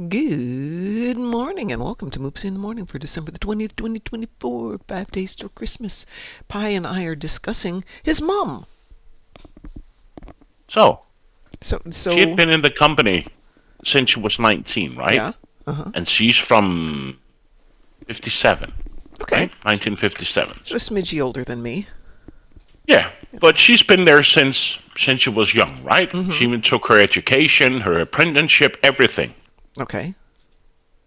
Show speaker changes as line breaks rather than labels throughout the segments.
Good morning and welcome to Moopsy in the Morning for December the 20th, 2024, 5 days till Christmas. Pi and I are discussing his mom.
So,
So,
she had
so,
been in the company since she was 19, right?
yeah, uh-huh.
And she's from 57,
Okay,
right? 1957.
so a smidgey older than me.
Yeah, but she's been there since she was young, right? She even took her education, her apprenticeship, everything.
Okay.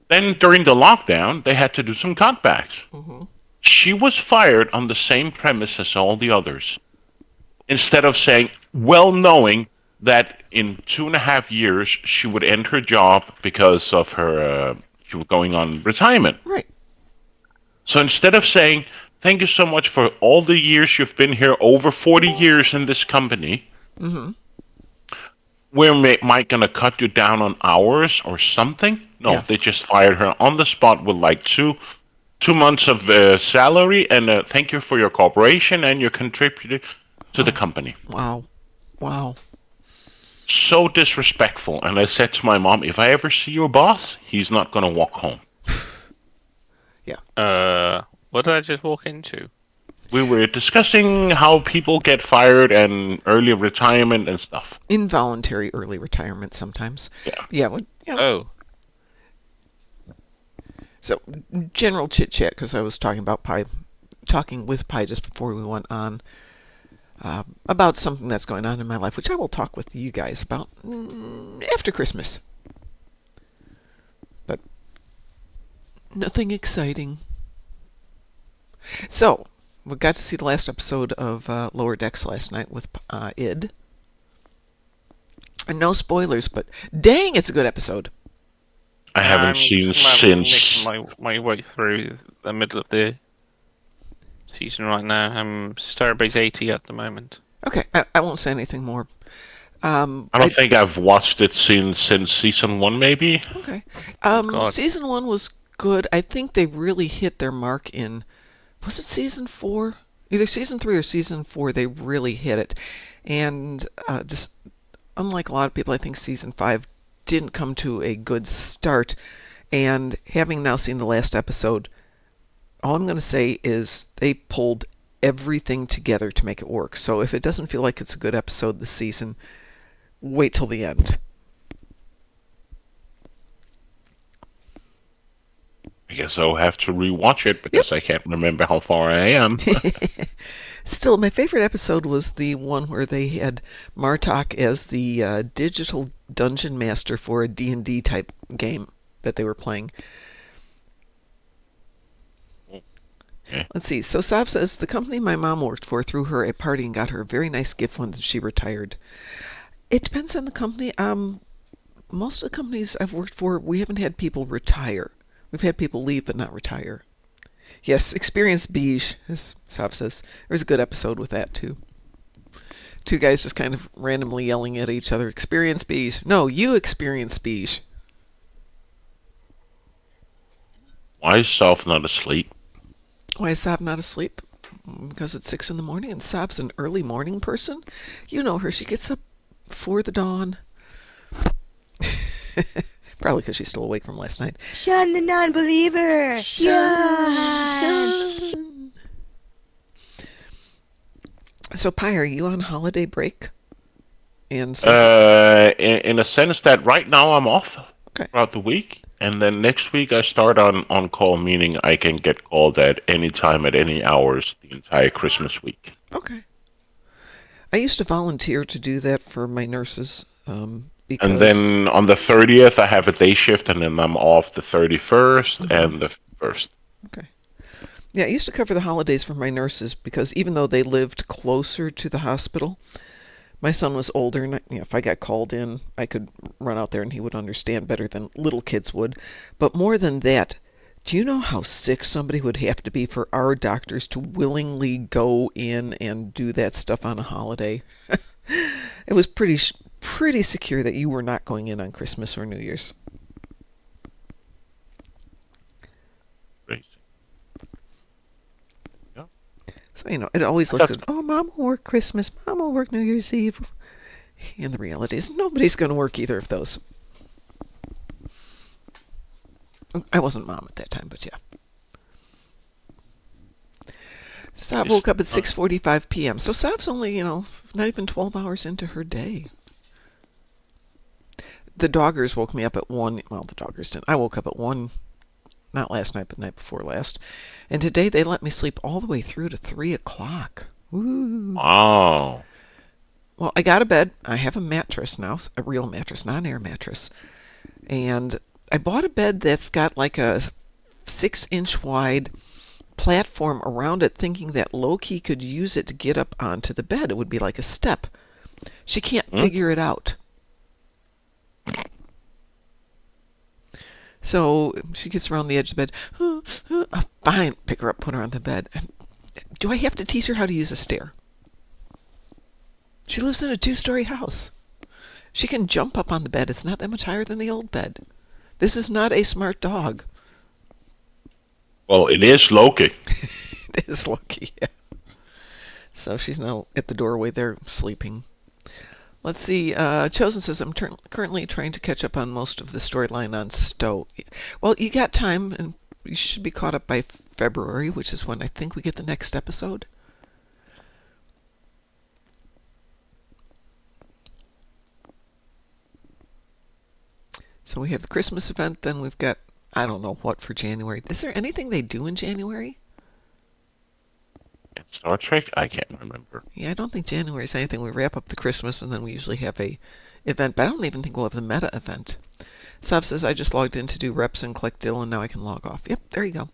Then during the lockdown, they had to do some cutbacks. She was fired on the same premise as all the others. Instead of saying, well knowing that in 2.5 years she would end her job because of her, she was going on retirement.
Right.
So instead of saying, thank you so much for all the years you've been here, over 40 years in this company, might going to cut you down on hours or something. No,
Yeah.
they just fired her on the spot with like two months of salary and thank you for your cooperation and your contribution to the company.
Wow. Wow.
So disrespectful. And I said to my mom, if I ever see your boss, he's not going to walk home.
Yeah.
What did I just walk into?
We were discussing how people get fired and early retirement and stuff.
Involuntary early retirement sometimes.
Yeah.
Yeah.
Oh,
So, general chit chat, because I was talking with Pi just before we went on. About something that's going on in my life, which I will talk with you guys about after Christmas. But nothing exciting. So, we got to see the last episode of Lower Decks last night with Id. And no spoilers, but dang, it's a good episode.
I haven't seen since.
making my way through the middle of the season right now. I'm Starbase 80 at the moment.
Okay, I won't say anything more.
I don't think I've watched it since season 1, maybe.
Okay.
God.
Season 1 was good. I think they really hit their mark in... Was it season 4? Either season 3 or season 4, they really hit it. And just unlike a lot of people, I think season 5 didn't come to a good start. And having now seen the last episode, all I'm going to say is they pulled everything together to make it work. So if it doesn't feel like it's a good episode this season, wait till the end.
I guess I'll have to rewatch it because I can't remember how far I am.
Still, my favorite episode was the one where they had Martok as the digital dungeon master for a D&D type game that they were playing.
Okay.
Let's see. So Sav says, the company my mom worked for threw her a party and got her a very nice gift when she retired. It depends on the company. Most of the companies I've worked for, we haven't had people retire. We've had people leave but not retire. Yes, Experience Beige, as Sav says. There's a good episode with that, too. Two guys just kind of randomly yelling at each other. Experience Beige. No, you Experience Beige.
Why is South not asleep?
Why is Sav not asleep? Because it's 6 in the morning and Sav's an early morning person? You know her. She gets up before the dawn. Probably because she's still awake from last night.
Shun the non-believer! Shun!
So, Pi, are you on holiday break? And so,
In a sense that right now I'm off
okay.
throughout the week, and then next week I start on call, meaning I can get called at any time at any hours the entire Christmas week.
Okay. I used to volunteer to do that for my nurses. Because...
And then on the 30th I have a day shift, and then I'm off the 31st and the 1st.
Okay. Yeah, I used to cover the holidays for my nurses because even though they lived closer to the hospital, my son was older, and if I got called in, I could run out there and he would understand better than little kids would. But more than that, do you know how sick somebody would have to be for our doctors to willingly go in and do that stuff on a holiday? It was pretty secure that you were not going in on Christmas or New Year's.
Great. Yeah.
So, it always looked at, oh, Mom will work Christmas, Mom will work New Year's Eve. And the reality is nobody's going to work either of those. I wasn't mom at that time, but yeah. Sav woke up at 6:45 p.m. So Sav's only, not even 12 hours into her day. The doggers woke me up at 1. Well, the doggers didn't. I woke up at 1, not last night, but the night before last. And today they let me sleep all the way through to 3 o'clock. Woo.
Oh.
Well, I got a bed. I have a mattress now, a real mattress, not an air mattress. And I bought a bed that's got like a 6-inch wide platform around it, thinking that Loki could use it to get up onto the bed. It would be like a step. She can't figure it out. So she gets around the edge of the bed. Fine, pick her up, put her on the bed. Do I have to teach her how to use a stair? She lives in a 2-story house. She can jump up on the bed. It's not that much higher than the old bed. This is not a smart dog.
Well, it is Loki.
It is Loki, yeah. So she's now at the doorway there sleeping. Let's see. Chosen says, I'm currently trying to catch up on most of the storyline on Stowe. Well, you got time, and you should be caught up by February, which is when I think we get the next episode. So we have the Christmas event, then we've got, I don't know what for January. Is there anything they do in January?
Star Trek? I can't remember.
Yeah, I don't think January is anything. We wrap up the Christmas, and then we usually have a event, but I don't even think we'll have the meta event. Sav says, I just logged in to do reps and collect Dill, and now I can log off. Yep, there you go.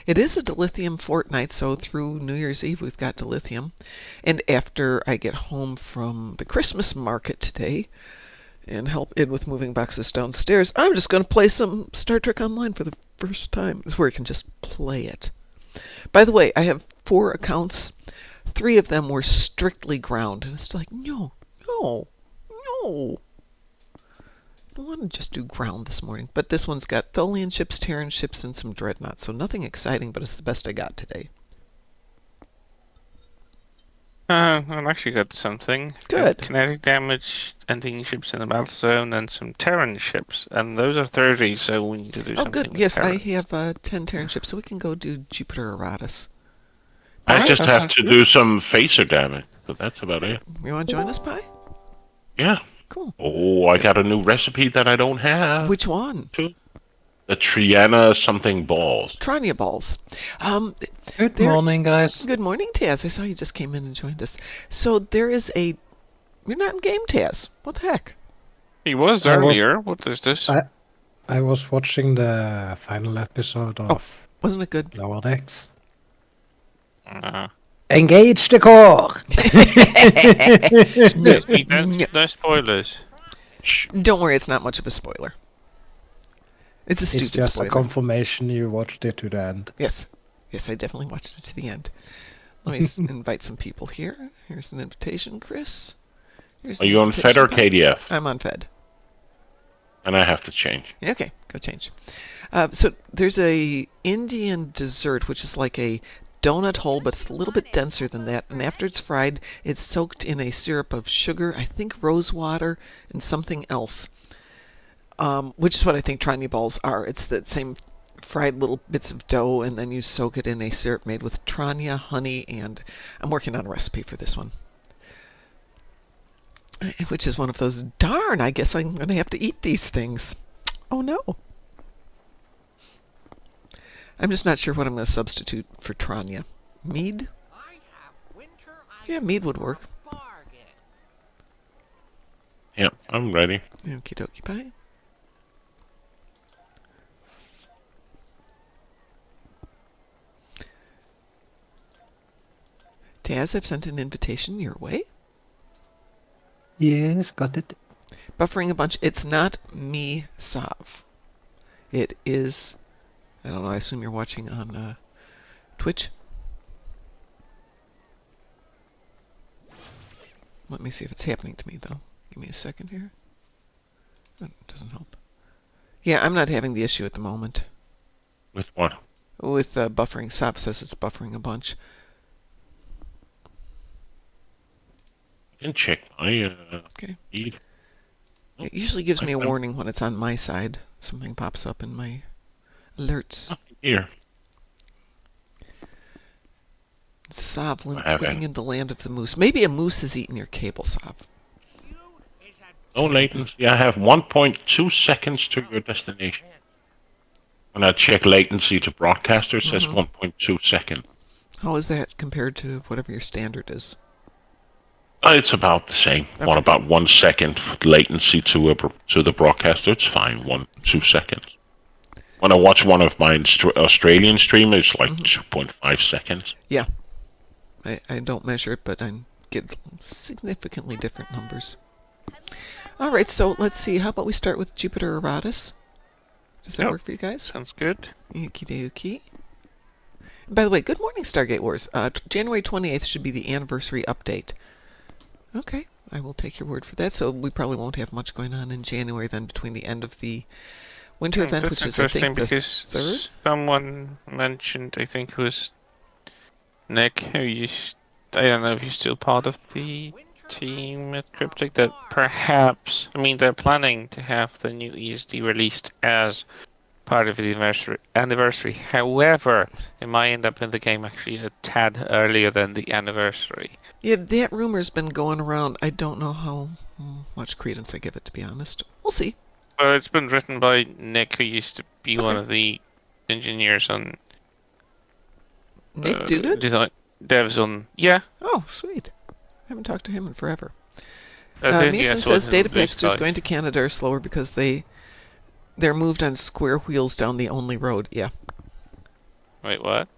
It is a dilithium fortnight, so through New Year's Eve we've got dilithium. And after I get home from the Christmas market today and help Id with moving boxes downstairs, I'm just going to play some Star Trek Online for the first time. It's where you can just play it. By the way, I have 4 accounts. 3 of them were strictly ground. And it's like, no. I don't want to just do ground this morning. But this one's got Tholian ships, Terran ships, and some dreadnoughts. So nothing exciting, but it's the best I got today.
I've actually got something.
Good.
Got kinetic damage, ending ships in the battle zone, and some Terran ships. And those are 30, so we need to do something.
Oh, good.
with
Yes, I
Terrans.
have 10 Terran ships, so we can go do Jupiter Eratus.
I
Alright,
just
that
have
sounds
to
good.
do some phaser damage, but that's about it.
You want to join us, Pi?
Yeah.
Cool.
Oh, I got a new recipe that I don't have.
Which one?
The Triana something balls.
Trania balls.
Good
There-
morning, guys.
Good morning, Taz. I saw you just came in and joined us. So there is a... You're not in game, Taz. What the heck?
He was
I was-
earlier. What is this?
I was watching the final episode of
Wasn't it good?
Lower Decks.
Uh,
Engage the core!
no spoilers.
Shh.
Don't worry, it's not much of a spoiler. It's a
It's
stupid
just
spoiler.
a confirmation you watched it to the end.
Yes. Yes, I definitely watched it to the end. Let me invite some people here. Here's an invitation, Chris. Here's
Are
an
you on Fed or
invitation.
KDF?
I'm on Fed.
And I have to change.
Okay, go change. So there's a Indian dessert, which is like a donut hole, but it's a little bit denser than that. And after it's fried, it's soaked in a syrup of sugar, I think rose water, and something else. Which is what I think Triny balls are. It's that same fried little bits of dough, and then you soak it in a syrup made with Tranya, honey, and I'm working on a recipe for this one. Which is one of those, darn, I guess I'm going to have to eat these things. Oh no. I'm just not sure what I'm going to substitute for Tranya. Mead? Yeah, mead would work.
Yeah, I'm ready.
Okie dokie pie. Taz, I've sent an invitation your way.
Yes, got it.
Buffering a bunch. It's not me, Sav. It is... I don't know, I assume you're watching on Twitch. Let me see if it's happening to me, though. Give me a second here. That doesn't help. Yeah, I'm not having the issue at the moment.
With what?
With buffering. Sav says it's buffering a bunch.
I can check my
Okay.
feed.
It usually gives me a
Okay.
warning when it's on my side. Something pops up in my Alerts.
Here.
Sav,
I have
living
it.
in the land of the moose. Maybe a moose has eaten your cable, Sav.
No latency. I have 1.2 seconds to your destination. When I check latency to broadcaster, it says 1.2 seconds.
How is that compared to whatever your standard is?
It's about the same.
Okay.
About 1 second latency to the broadcaster. It's fine. 2 seconds. When I watch one of my Australian streamers, like 2.5 seconds.
Yeah. I don't measure it, but I get significantly different numbers. All right, so let's see. How about we start with Jupiter Eratus? Does that
Yep.
work for you guys?
Sounds good.
Okie dokie. By the way, good morning, Stargate Wars. January 28th should be the anniversary update. Okay, I will take your word for that. So we probably won't have much going on in January then between the end of the winter event,
That's
which is, I think,
interesting
the
because
3rd.
someone mentioned, I think it was Nick, I don't know if you're still part of the team at Cryptic, that perhaps, I mean, they're planning to have the new ESD released as part of the anniversary. However, it might end up in the game actually a tad earlier than the anniversary.
Yeah, that rumor's been going around. I don't know how much credence I give it, to be honest. We'll see.
Well, it's been written by Nick, who used to be one
Okay.
of the engineers on
Nick Duguid?
devs on. Yeah.
Oh, sweet. I haven't talked to him in forever.
I think he
Mason
has
says
one of
data
the blue
packages
skies.
going to Canada are slower because they're moved on square wheels down the only road. Yeah.
Wait, what?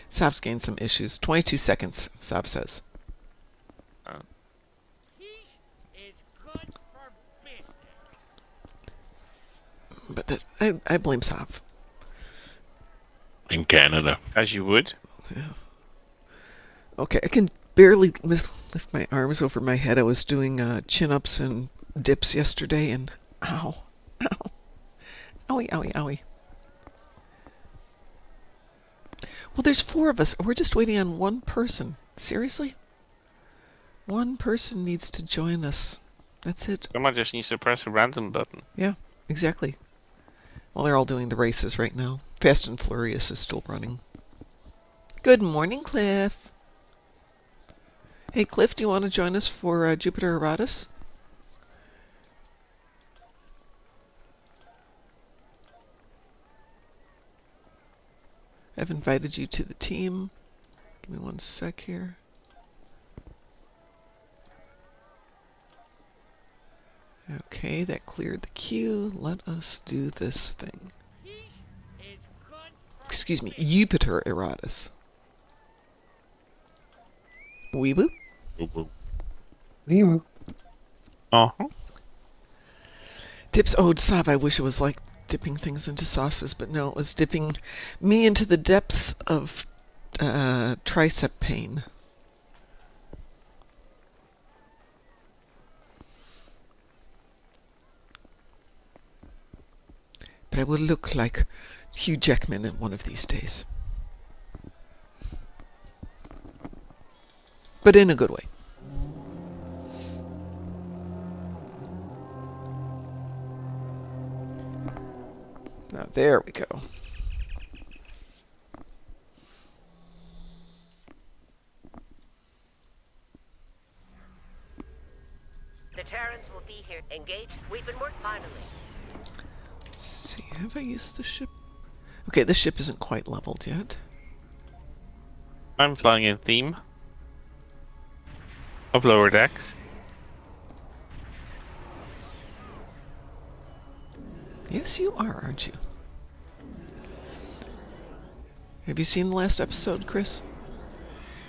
Sav's gained some issues. 22 seconds, Sav says. But that, I blame Sav.
In Canada.
As you would.
Okay, I can barely lift my arms over my head. I was doing chin-ups and dips yesterday, and ow. Owie, owie, owie. Well, there's 4 of us. We're just waiting on one person. Seriously? One person needs to join us. That's it.
Someone just needs to press a random button.
Yeah, exactly. Well, they're all doing the races right now. Fast and Furious is still running. Good morning, Cliff. Hey, Cliff, do you want to join us for Jupiter Eratus? I've invited you to the team. Give me one sec here. Okay, that cleared the queue. Let us do this thing. Excuse me, Jupiter Eratus. Weeboo?
Wee-woo.
Uh-huh.
Dips. Oh, Sav, I wish it was like dipping things into sauces, but no, it was dipping me into the depths of tricep pain. But I will look like Hugh Jackman in one of these days. But in a good way. Now, there we go.
The Terrans will be here. Engaged. We've been worked finally.
Let's see, have I used the ship? Okay, the ship isn't quite leveled yet.
I'm flying in theme of lower decks.
Yes, you are, aren't you? Have you seen the last episode, Chris?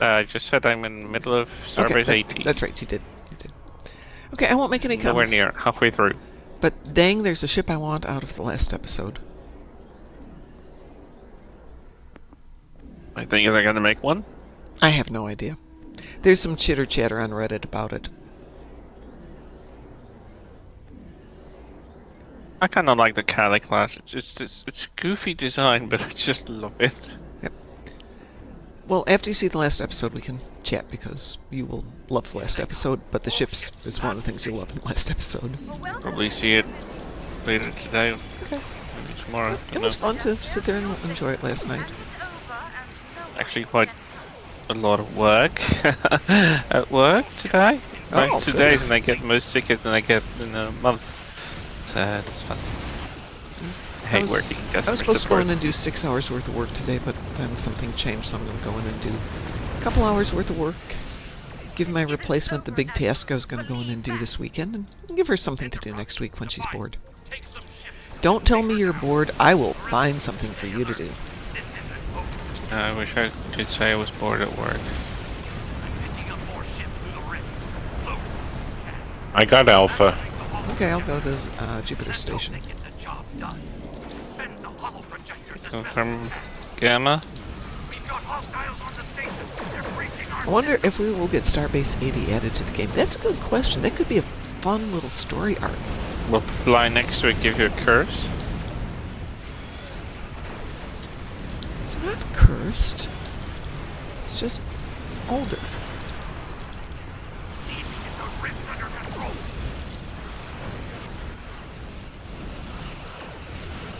I just said I'm in the middle of Starbase 80.
That's right, you did. You did. Okay, I won't make any
Nowhere
comments.
near, halfway through.
But dang, there's a ship I want out of the last episode.
I think they're gonna make one.
I have no idea. There's some chitter chatter on Reddit about it.
I kind of like the Kali class. It's goofy design, but I just love it.
Well, after you see the last episode, we can chat because you will love the last episode, but the ships is one of the things you'll love in the last episode.
Probably see it later today.
Okay.
Maybe tomorrow.
It was fun to sit there and enjoy it last night.
Actually quite a lot of work at work today. Like 2 days, and I get most tickets than I get in a month. So it's fun. I hate working customer
I was supposed to go
support.
in and do 6 hours worth of work today, but then something changed, so I'm going to go in and do a couple hours worth of work. Give my replacement the big task I was going to go in and do this weekend, and give her something to do next week when she's bored. Don't tell me you're bored. I will find something for you to do.
I wish I could say I was bored at work.
I got Alpha.
Okay, I'll go to Jupiter Station.
Go from Gamma.
I wonder if we will get Starbase 80 added to the game. That's a good question. That could be a fun little story arc.
Will fly next week give you a curse?
It's not cursed. It's just older.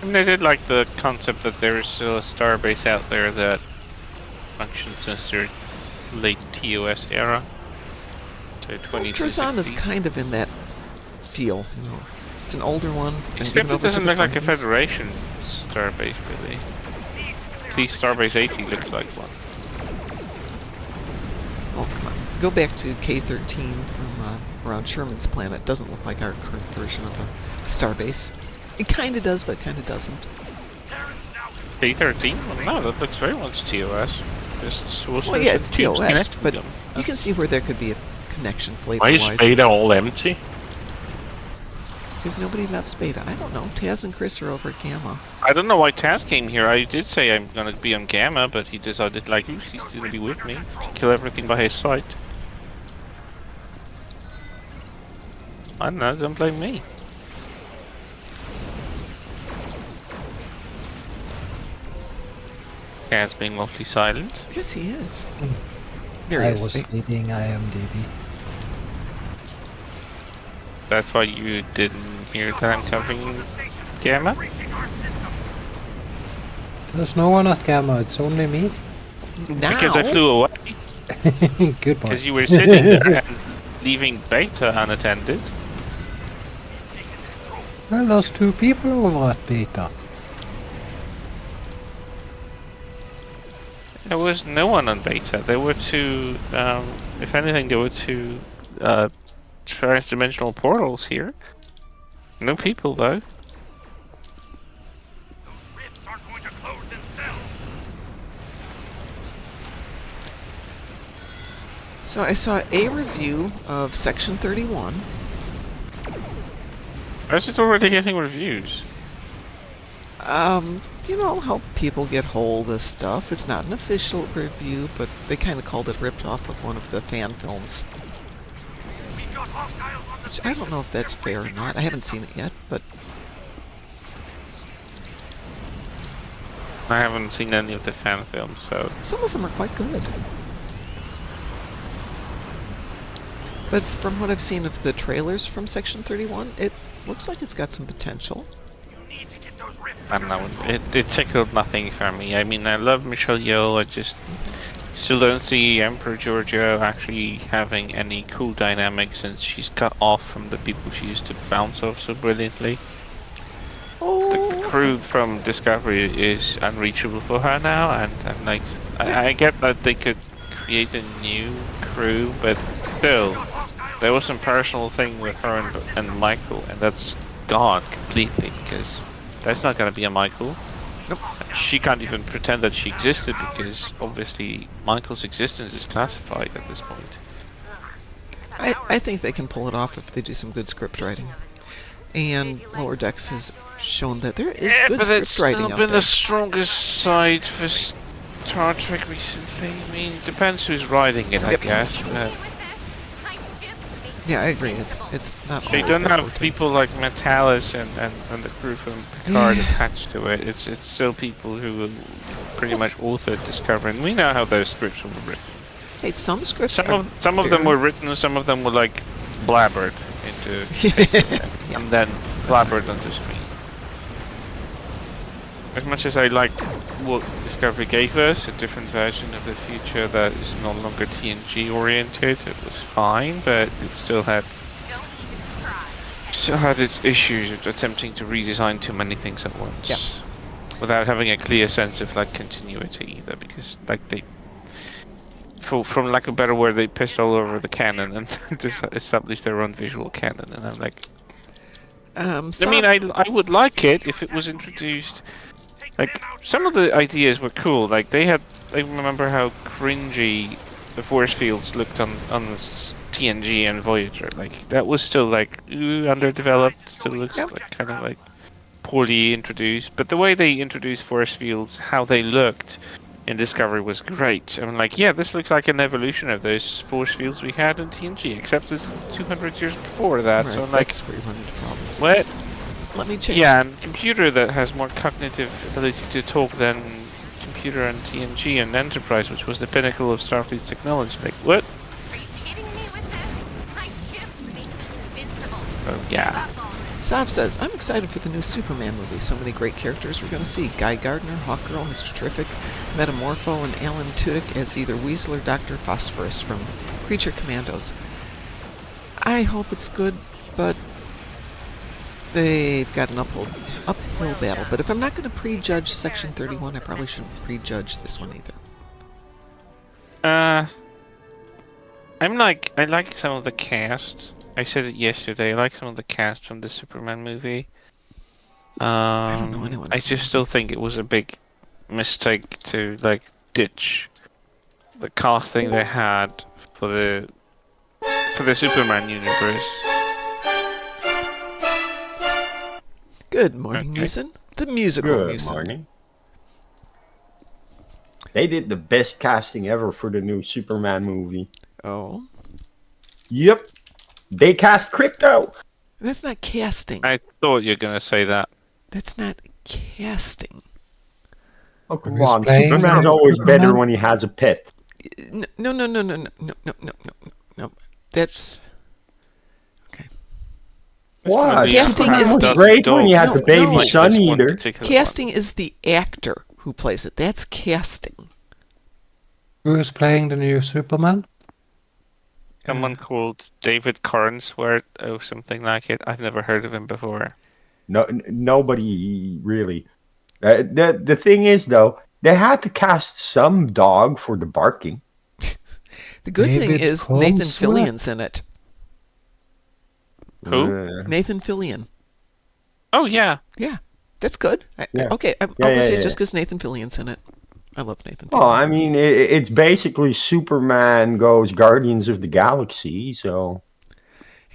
I mean, I did like the concept that there is still a starbase out there that functions since their late TOS era. So 20 to
Truzan is
60.
kind of in that feel, you know. It's an older one. been
Except
given
it
over to
doesn't
the
look like a
Federals.
Federation starbase, really. See, Starbase 80 looks like one.
Oh, come on. Go back to K-13 from around Sherman's planet. Doesn't look like our current version of a starbase. It kind of does, but kind of doesn't.
K-13? Well, no, that looks very much TOS. Just
Well, yeah, it's TOS,
connected
but
them.
you can see where there could be a connection
Why
flavor-wise.
is Beta all empty?
Because nobody loves Beta. I don't know. Taz and Chris are over at Gamma.
I don't know why Taz came here. I did say I'm gonna be on Gamma, but he decided, like, he's gonna be with me. Kill everything by his side. I don't know, don't blame me. Taz being mostly silent.
Yes, he is. There he
I
is.
was
Hey,
reading IMDb.
That's why you didn't hear that I'm covering Gamma?
There's no one at Gamma, it's only me.
now,
Because I flew away.
Good point.
Because you were sitting there and leaving Beta unattended.
Well, there's 2 people over at Beta.
There was no one on Beta. There were 2, if anything, there were 2 trans-dimensional portals here. No people, though.
so I saw a review of Section 31.
Why is it already getting reviews?
You know how people get hold of stuff. It's not an official review, but they kind of called it ripped off of one of the fan films. Which I don't know if that's fair or not. I haven't seen it yet, but
I haven't seen any of the fan films, so...
some of them are quite good. But from what I've seen of the trailers from Section 31, it looks like it's got some potential.
I don't know, it tickled nothing for me. I mean, I love Michelle Yeoh, I just still don't see Emperor Giorgio actually having any cool dynamics since she's cut off from the people she used to bounce off so brilliantly. The crew from Discovery is unreachable for her now, and like, I get that they could create a new crew, but still, there was some personal thing with her and Michael, and that's gone completely, because there's not gonna be a Michael.
Nope.
She can't even pretend that she existed, because obviously Michael's existence is classified at this point.
I think they can pull it off if they do some good script writing. And Lower Decks has shown that there is good script writing out
been
there.
the strongest side for Star Trek recently. I mean, depends who's writing it, I
Yep.
guess. But
Yeah, I agree. It's not.
they
always
don't
their
have
forte.
people like Metalis and the crew from Picard attached to it. It's still people who pretty much authored Discovery, and we know how those scripts were written.
Hey, some scripts.
Some of them were written, some of them were like blabbered into, and then blabbered onto screen. as much as I like what Discovery gave us, a different version of the future that is no longer TNG oriented, it was fine, but it still had its issues of attempting to redesign too many things at once.
Yeah.
Without having a clear sense of like continuity either, because like they, from lack of a better word, they pissed all over the canon and just established their own visual canon, and I'm like, I mean, I would like it if it was introduced. Like some of the ideas were cool. Like I remember how cringy the force fields looked on this TNG and Voyager. Like that was still like underdeveloped. Still looks like kind of like poorly introduced. But the way they introduced force fields, how they looked in Discovery was great. I mean, like this looks like an evolution of those force fields we had in TNG, except it's 200 years before that.
Right,
so I'm like,
that's where you run into problems.
what?
Let me change.
Yeah, and computer that has more cognitive ability to talk than computer and TNG and Enterprise, which was the pinnacle of Starfleet's technology. Like, what?
Are you kidding me with this? My ships make me invincible.
Oh, yeah.
Sav says, I'm excited for the new Superman movie. So many great characters we're going to see. Guy Gardner, Hawkgirl, Mr. Terrific, Metamorpho, and Alan Tudyk as either Weasel or Dr. Phosphorus from Creature Commandos. I hope it's good, but they've got an uphill battle. But if I'm not going to prejudge Section 31, I probably shouldn't prejudge this one either.
I like some of the cast. I said it yesterday. I like some of the cast from the Superman movie.
I don't know anyone.
I just still think it was a big mistake to like ditch the casting they had for the Superman universe.
Good morning,
Okay.
Musin. The musical
Good
Musin.
morning. They did the best casting ever for the new Superman movie.
Oh,
Yep. They cast Crypto.
that's not casting.
I thought you were gonna say that.
That's not casting.
Oh, come
Who's
on.
playing
Superman's
the
always better
Superman?
when he has a pet.
No. That's okay.
What?
Casting
Superman
is
was
the-
great when he had
No,
the baby
no.
Sun Eater.
Casting is the actor who plays it. That's casting.
Who is playing the new Superman?
Someone called David Cornsworth or something like it. I've never heard of him before.
No, nobody really. The thing is, though, they had to cast some dog for the barking.
The good thing
David
is Nathan
Cornsworth?
Fillion's in it.
Who?
Nathan Fillion.
Oh yeah.
Yeah, that's good.
Yeah.
Okay, I'll
Yeah,
go say
yeah,
it just
yeah.
because Nathan Fillion's in it. I love Nathan
Well,
Fillion.
I mean, it's basically Superman goes Guardians of the Galaxy, so.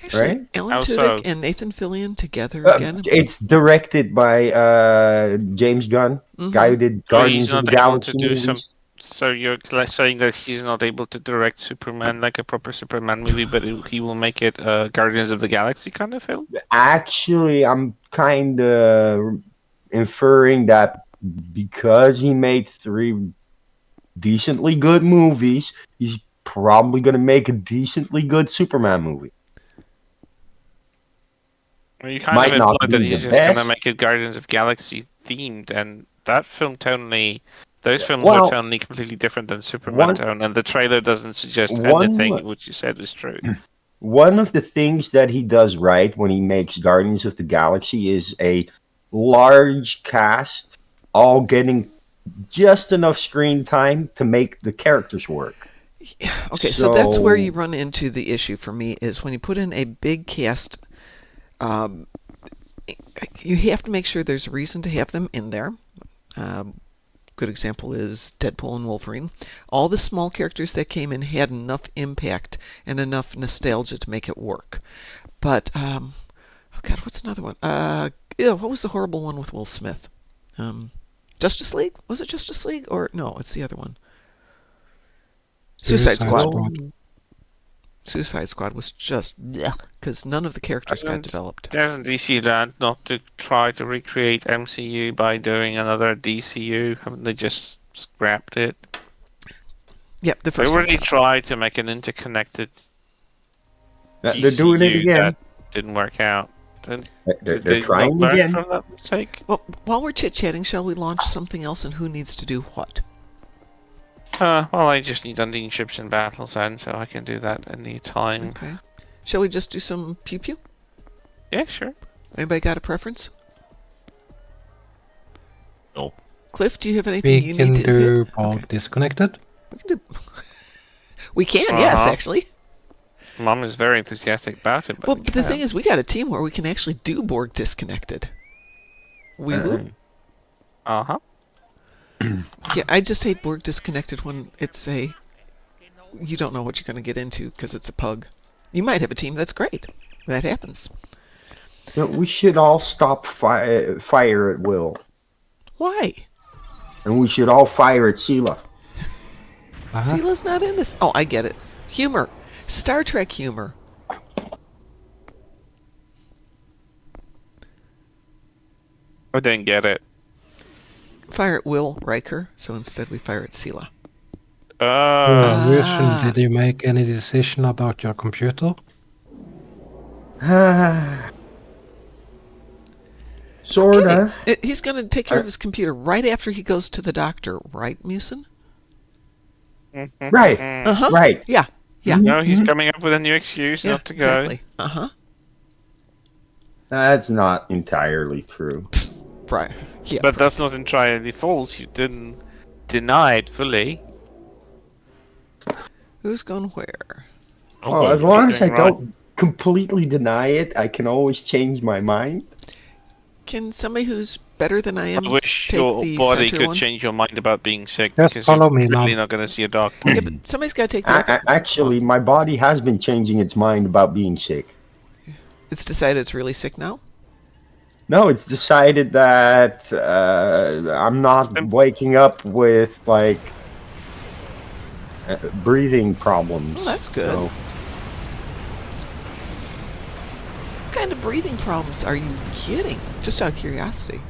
Actually,
right?
Alan
How
Tudyk
so?
and Nathan Fillion together again.
It's directed by James Gunn, guy who did
So
Guardians
he's
of the
not able to
Galaxy
do
movies.
some. So you're saying that he's not able to direct Superman like a proper Superman movie, but he will make it a Guardians of the Galaxy kind of film?
Actually, I'm kind of inferring that because he made 3 decently good movies, he's probably going to make a decently good Superman movie.
Well, you kind
Might
of
not
implied that
be
he's
the
just gonna
best.
make it Guardians of Galaxy themed, and that film tonally, those films
Well,
are tonally completely different than Superman
one-
tone, and the trailer doesn't suggest
one-
anything which you said was true.
One of the things that he does right when he makes Guardians of the Galaxy is a large cast all getting just enough screen time to make the characters work.
Okay, so that's where
So-
you run into the issue for me is when you put in a big cast, you have to make sure there's a reason to have them in there. Good example is Deadpool and Wolverine. All the small characters that came in had enough impact and enough nostalgia to make it work. But, oh God, what's another one? What was the horrible one with Will Smith? Justice League? Was it Justice League? Or, no, it's the other one. Suicide Squad. Suicide Squad was just because none of the characters got developed.
Doesn't DC learn not to try to recreate MCU by doing another DCU? Haven't they just scrapped it?
Yep, the
They
first
already
one.
tried to make an interconnected
They're doing it
DCU
again.
that didn't work out. And
They're
did they
trying
not learn
again.
from that mistake?
Well, while we're chit-chatting, shall we launch something else, and who needs to do what?
Well, I just need Undine ships in Battle's End, so I can do that any time.
Okay. Shall we just do some pew-pew?
Yeah, sure.
Anybody got a preference?
No.
Cliff, do you have anything
We
you
can
need to
do
hit?
all
Okay.
disconnected.
We can do... We can, yes,
Uh-huh.
actually.
Mom is very enthusiastic about it, but
Well,
we
but the
can.
thing is, we got a team where we can actually do Borg disconnected. We will.
Uh-huh.
Yeah, I just hate Borg disconnected when it's a... You don't know what you're going to get into because it's a pug. You might have a team that's great. That happens.
No, we should all stop fire at will.
Why?
And we should all fire at Sela.
Sela's not in this. Oh, I get it. Humor. Star Trek humor.
I didn't get it.
Fire at Will Riker, so instead we fire at Sela.
Wilson, did you make any decision about your computer?
Sorta.
Okay. He's going to take care of his computer right after he goes to the doctor, right, Musin?
Right.
Uh-huh.
Right.
Yeah. Yeah.
No, he's coming up with a new excuse
Yeah,
not to go.
exactly. Uh-huh.
That's not entirely true.
Right. Yeah.
But that's not entirely false. You didn't deny it fully.
Who's gone where?
Oh, as long as I
Right.
don't completely deny it, I can always change my mind.
Can somebody who's better than I am
I wish
take
your
the
body
center
could
one?
change your mind about being sick
Just
because
follow
you're
me,
really
Mom.
not going to see a doctor.
Yeah, but somebody's got to take the other.
Actually, my body has been changing its mind about being sick.
It's decided it's really sick now?
No, it's decided that I'm not waking up with, like, breathing problems.
Oh, that's good.
So,
What kind of breathing problems are you getting? Just out of curiosity.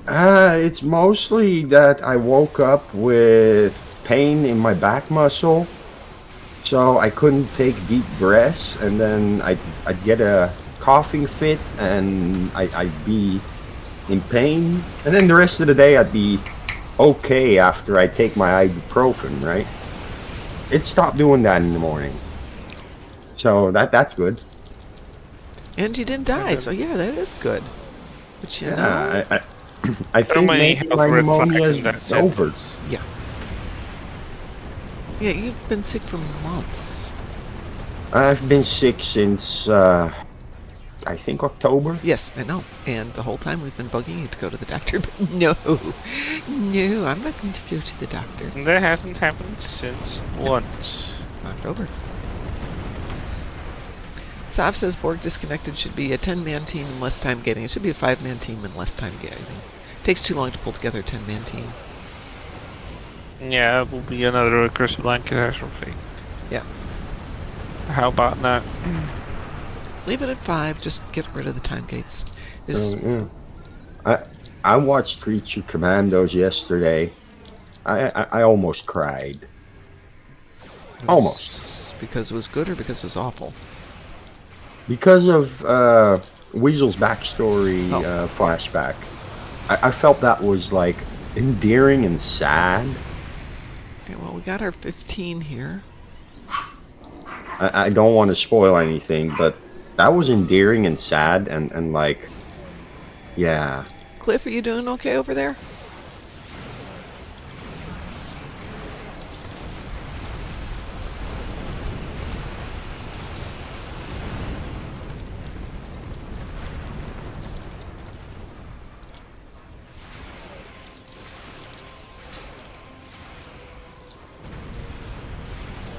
it's mostly that I woke up with pain in my back muscle, so I couldn't take deep breaths, and then I'd get a coughing fit, and I'd be in pain, and then the rest of the day I'd be okay after I take my ibuprofen, right? It stopped doing that in the morning, so that's good.
And you didn't die, so yeah, that is good. But you know,
Yeah, I
So
think
many
maybe
health
my
red
pneumonia
flags
is
in that
over.
sentence.
yeah. Yeah, you've been sick for months.
I've been sick since I think October.
Yes, I know. And the whole time we've been bugging you to go to the doctor, but no. No, I'm not going to go to the doctor.
That hasn't happened since once.
October. Sav says Borg disconnected should be a 10-man team and less time getting. It should be a 5-man team and less time getting. Takes too long to pull together a 10-man team.
Yeah, it will be another recursive line catastrophe.
Yeah.
How about that?
Leave it at 5, just get rid of the time gates. This,
I watched Creature Commandos yesterday. I almost cried. Almost.
because it was good or because it was awful?
Because of Weasel's backstory flashback. I felt that was like endearing and sad.
Okay, well, we got our 15 here.
I don't want to spoil anything, but that was endearing and sad and like, yeah.
Cliff, are you doing okay over there?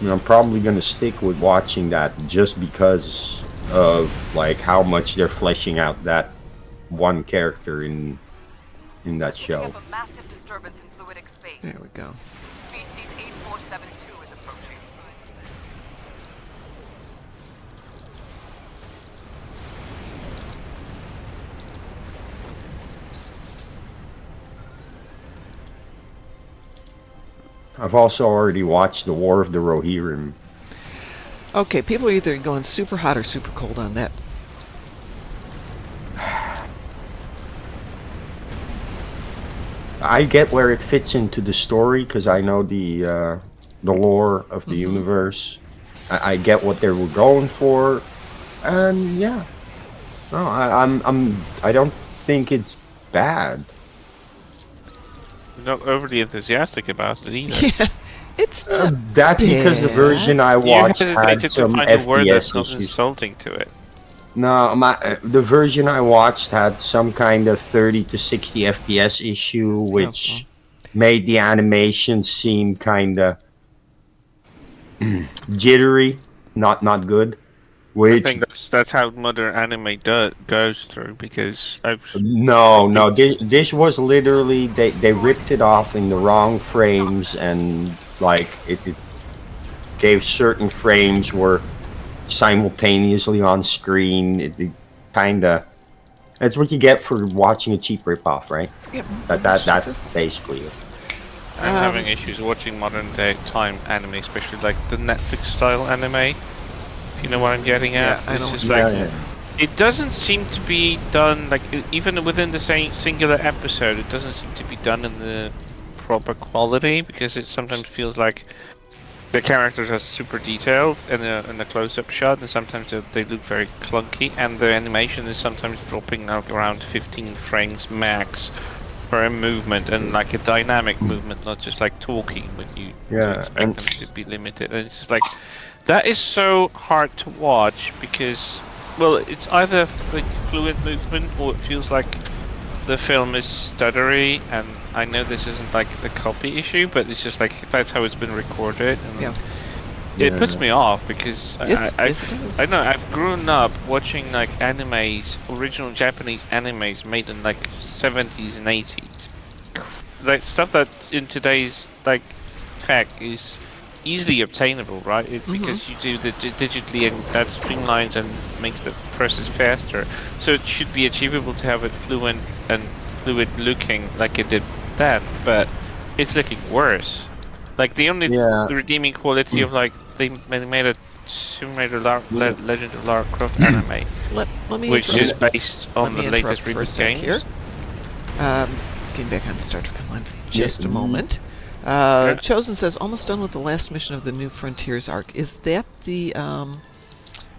And I'm probably gonna stick with watching that just because of like how much they're fleshing out that one character in that show.
Up a massive disturbance in fluidic space.
There we go.
Species 8472 is approaching.
I've also already watched The War of the Rohirrim.
Okay, people are either going super hot or super cold on that.
I get where it fits into the story because I know the lore of the universe. I get what they were going for, and yeah, no, I don't think it's bad.
Not overly enthusiastic about it either.
Yeah, it's not
That's because the version I
You
watched had
hesitated to
some
find a word that's
FPS
not
issues.
insulting to it.
No, the version I watched had some kind of 30 to 60 FPS issue, which made the animation seem kind of jittery, not good.
I
Which
think that's how modern anime goes through, because
no, this was literally they ripped it off in the wrong frames, and like it gave certain frames were simultaneously on screen. It kind of that's what you get for watching a cheap ripoff, right?
Yep.
That's basically it.
I'm having issues watching modern day time anime, especially like the Netflix style anime. If you know what I'm getting at,
Yeah, I know
it's
what
just
you're
like it doesn't seem to be done like even within the same singular episode. It doesn't seem to be done in the proper quality, because it sometimes feels like the characters are super detailed in a close-up shot, and sometimes they look very clunky, and the animation is sometimes dropping like around 15 frames max for a movement, and like a dynamic movement, not just like talking, but you expect them to be limited. And it's just like that is so hard to watch, because well, it's either like fluent movement, or it feels like the film is stuttery. And I know this isn't like the copy issue, but it's just like that's how it's been recorded, and it puts me off, because I know I've grown up watching like animes, original Japanese animes made in like 70s and 80s, like stuff that in today's like tech is easily obtainable, right? Because you do the digitally, and that streamlines and makes the process faster. So it should be achievable to have it fluent and fluid looking like it did then, but it's looking worse. Like the only redeeming quality of like they made a Tomb Raider Legend of Lara Croft anime,
Let me
which is
interrupt.
based on the latest
for a
reboot
sec
games.
here. Getting back on Star Trek Online for just a moment. Chosen says, almost done with the last mission of the New Frontiers arc. Is that the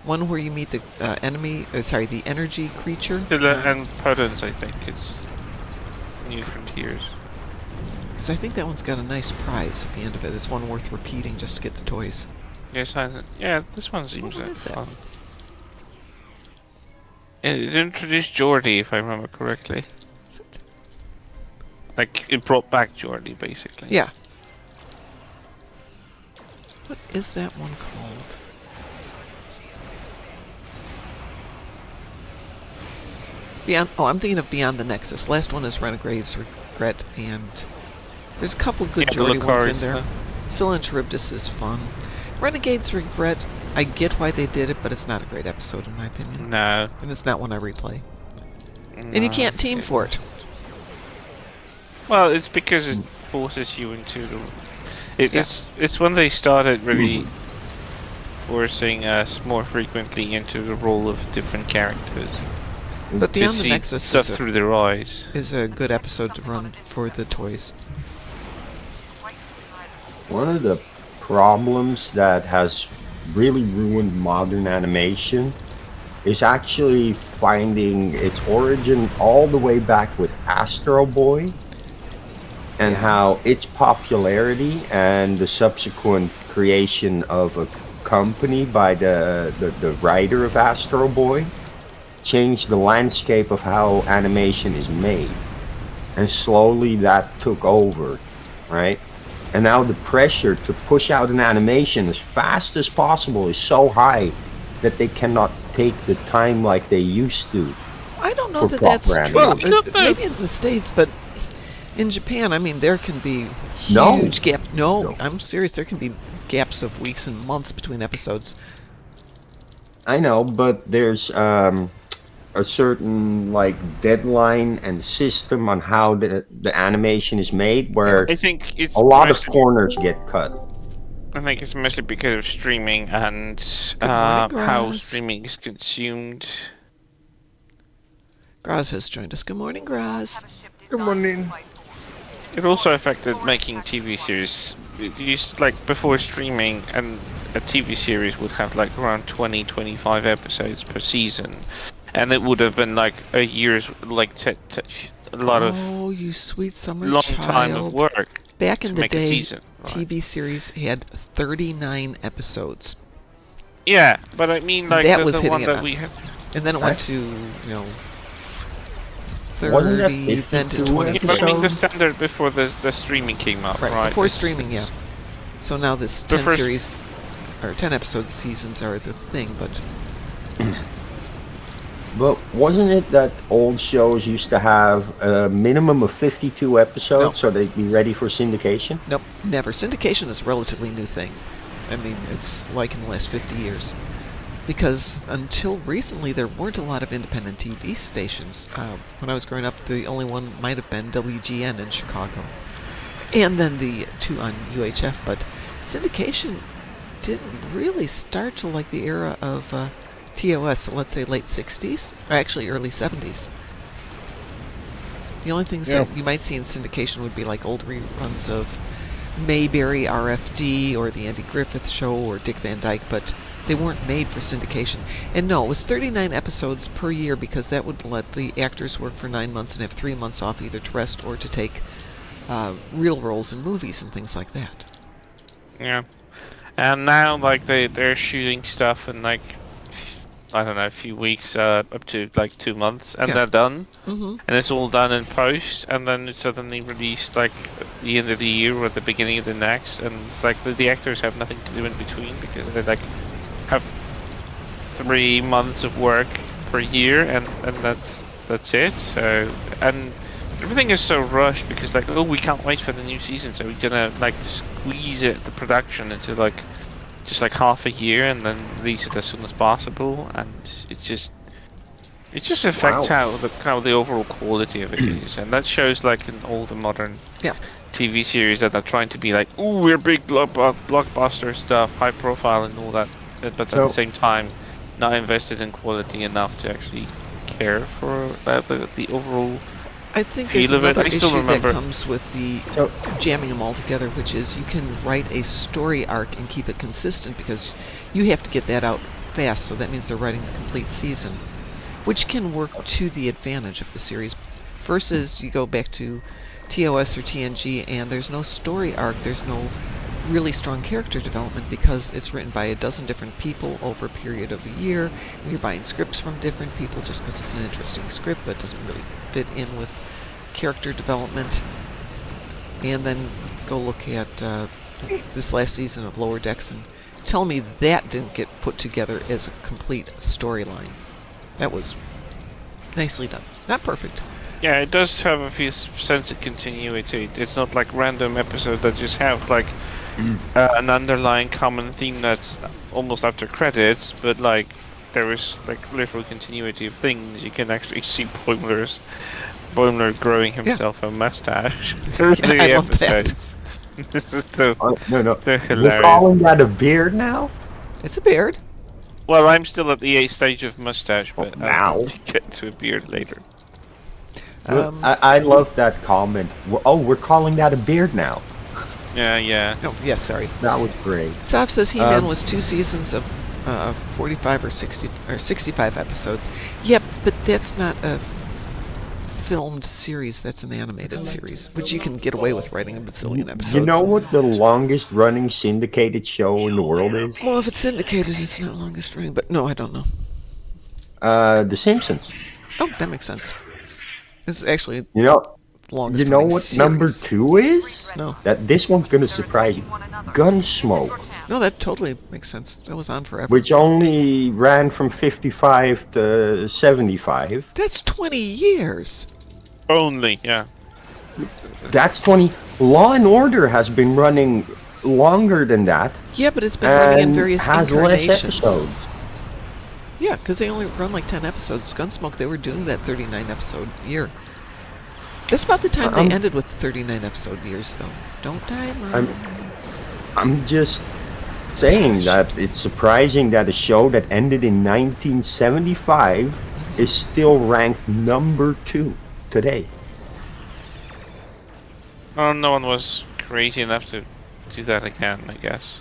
one where you meet the enemy? The energy creature?
And Potence, I think it's New Frontiers.
Because I think that one's got a nice prize at the end of it. It's one worth repeating just to get the toys.
Yes, this one seems fun. It introduced Geordi, if I remember correctly. Like, it brought back Geordi, basically.
Yeah. What is that one called? I'm thinking of Beyond the Nexus. Last one is Renegade's Regret, and there's a couple of good Geordi ones in there. Scylla and Charybdis is fun. Renegade's Regret, I get why they did it, but it's not a great episode in my opinion.
No.
And it's not one I replay. And you can't team for it.
Well, it's because it forces you into the... It's when they started really forcing us more frequently into the role of different characters.
But Beyond the Nexus
stuff through their eyes
is a good episode to run for the toys.
One of the problems that has really ruined modern animation is actually finding its origin all the way back with Astro Boy, and how its popularity and the subsequent creation of a company by the writer of Astro Boy changed the landscape of how animation is made. And slowly that took over, right? And now the pressure to push out an animation as fast as possible is so high that they cannot take the time like they used to.
I don't know that that's true. Maybe in the States, but in Japan, I mean, there can be huge gap. No, I'm serious. There can be gaps of weeks and months between episodes.
I know, but there's a certain like deadline and system on how the animation is made, where
I think it's
a lot of corners get cut.
I think it's mostly because of streaming and
morning,
how streaming is consumed.
Graz has joined us. Good morning, Graz.
Good morning.
It also affected making TV series. It used, like, before streaming, and a TV series would have like around 20-25 episodes per season, and it would have been like a year's, like, a lot of
Oh, you sweet summer
long time of
child.
work
Back
to
in the
make a
day,
season. Right?
TV series had 39 episodes.
Yeah, but I mean, like,
That
the
was hitting
one
it
that
up.
we have.
And then it went to, 30,
Wasn't that
then to
52
26.
But I mean, the
episodes?
standard before the streaming came up,
Right,
right?
before
It's-
streaming, yeah.
it's-
So now this
The
10
first-
series, or 10 episode seasons are the thing, but
But wasn't it that old shows used to have a minimum of 52 episodes
No.
so they'd be ready for syndication?
nope, never. Syndication is a relatively new thing. I mean, it's like in the last 50 years. Because until recently, there weren't a lot of independent TV stations. When I was growing up, the only one might have been WGN in Chicago. And then the two on UHF, but syndication didn't really start till like the era of TOS, so let's say late 60s, or actually early 70s. The only things that you might see in syndication would be like old reruns of Mayberry RFD or the Andy Griffith Show or Dick Van Dyke, but they weren't made for syndication. And no, it was 39 episodes per year because that would let the actors work for 9 months and have 3 months off either to rest or to take real roles in movies and things like that.
Yeah, and now, like, they're shooting stuff in, like, I don't know, a few weeks, up to like 2 months, and
Yeah.
they're done,
Mm-hmm.
and it's all done in post, and then it's suddenly released like at the end of the year or at the beginning of the next, and it's like the actors have nothing to do in between because they like have 3 months of work per year, and that's it. So, and everything is so rushed because, like, oh, we can't wait for the new season, so we're gonna like squeeze the production into like just like half a year and then release it as soon as possible, and it just affects how the overall quality of it is, and that shows like in all the modern
Yeah.
TV series that are trying to be like, ooh, we're big blockbuster stuff, high profile and all that, but at the same time not invested in quality enough to actually care for the overall.
I think there's
Feel of it.
another
I still
issue
remember-
that comes with the jamming them all together, which is you can write a story arc and keep it consistent because you have to get that out fast, so that means they're writing the complete season, which can work to the advantage of the series. Versus you go back to TOS or TNG and there's no story arc, there's no really strong character development because it's written by a dozen different people over a period of a year, and you're buying scripts from different people just because it's an interesting script but doesn't really fit in with character development. And then go look at this last season of Lower Decks and tell me that didn't get put together as a complete storyline. That was nicely done. Not perfect.
Yeah, it does have a few sense of continuity. It's not like random episodes that just have like an underlying common theme that's almost after credits, but like there is like literal continuity of things. You can actually see Boimler growing himself a mustache through
Yeah,
the
I love that.
episodes. This is so
No.
they're
We're
hilarious.
calling that a beard now?
It's a beard.
Well, I'm still at the stage of mustache, but
now.
I'll get to a beard later.
I love that comment. We're calling that a beard now.
Yeah.
Oh, yes, sorry.
That was great.
Sav says He-Man was 2 seasons of 45 or 60 or 65 episodes. Yep, but that's not a filmed series. That's an animated series, which you can get away with writing a bazillion episodes.
You know what the longest running syndicated show in the world is?
Well, if it's syndicated, it's not longest running. But no, I don't know.
The Simpsons.
Oh, that makes sense. This is actually
You know,
the longest
you know
running
what
series.
number 2 is?
No.
That this one's gonna surprise you. Gunsmoke,
No, that totally makes sense. That was on forever.
which only ran from 55 to 75.
That's 20 years.
Only, yeah.
That's 20. Law and Order has been running longer than that
Yeah, but it's been running in
and
various
has less
incarnations.
episodes.
Yeah, because they only run like 10 episodes. Gunsmoke, they were doing that 39 episode year. That's about the time they ended with 39 episode years, though. Don't die, Mom.
I'm just saying that it's surprising that a show that ended in 1975 is still ranked number 2 today.
Well, no one was crazy enough to do that again, I guess.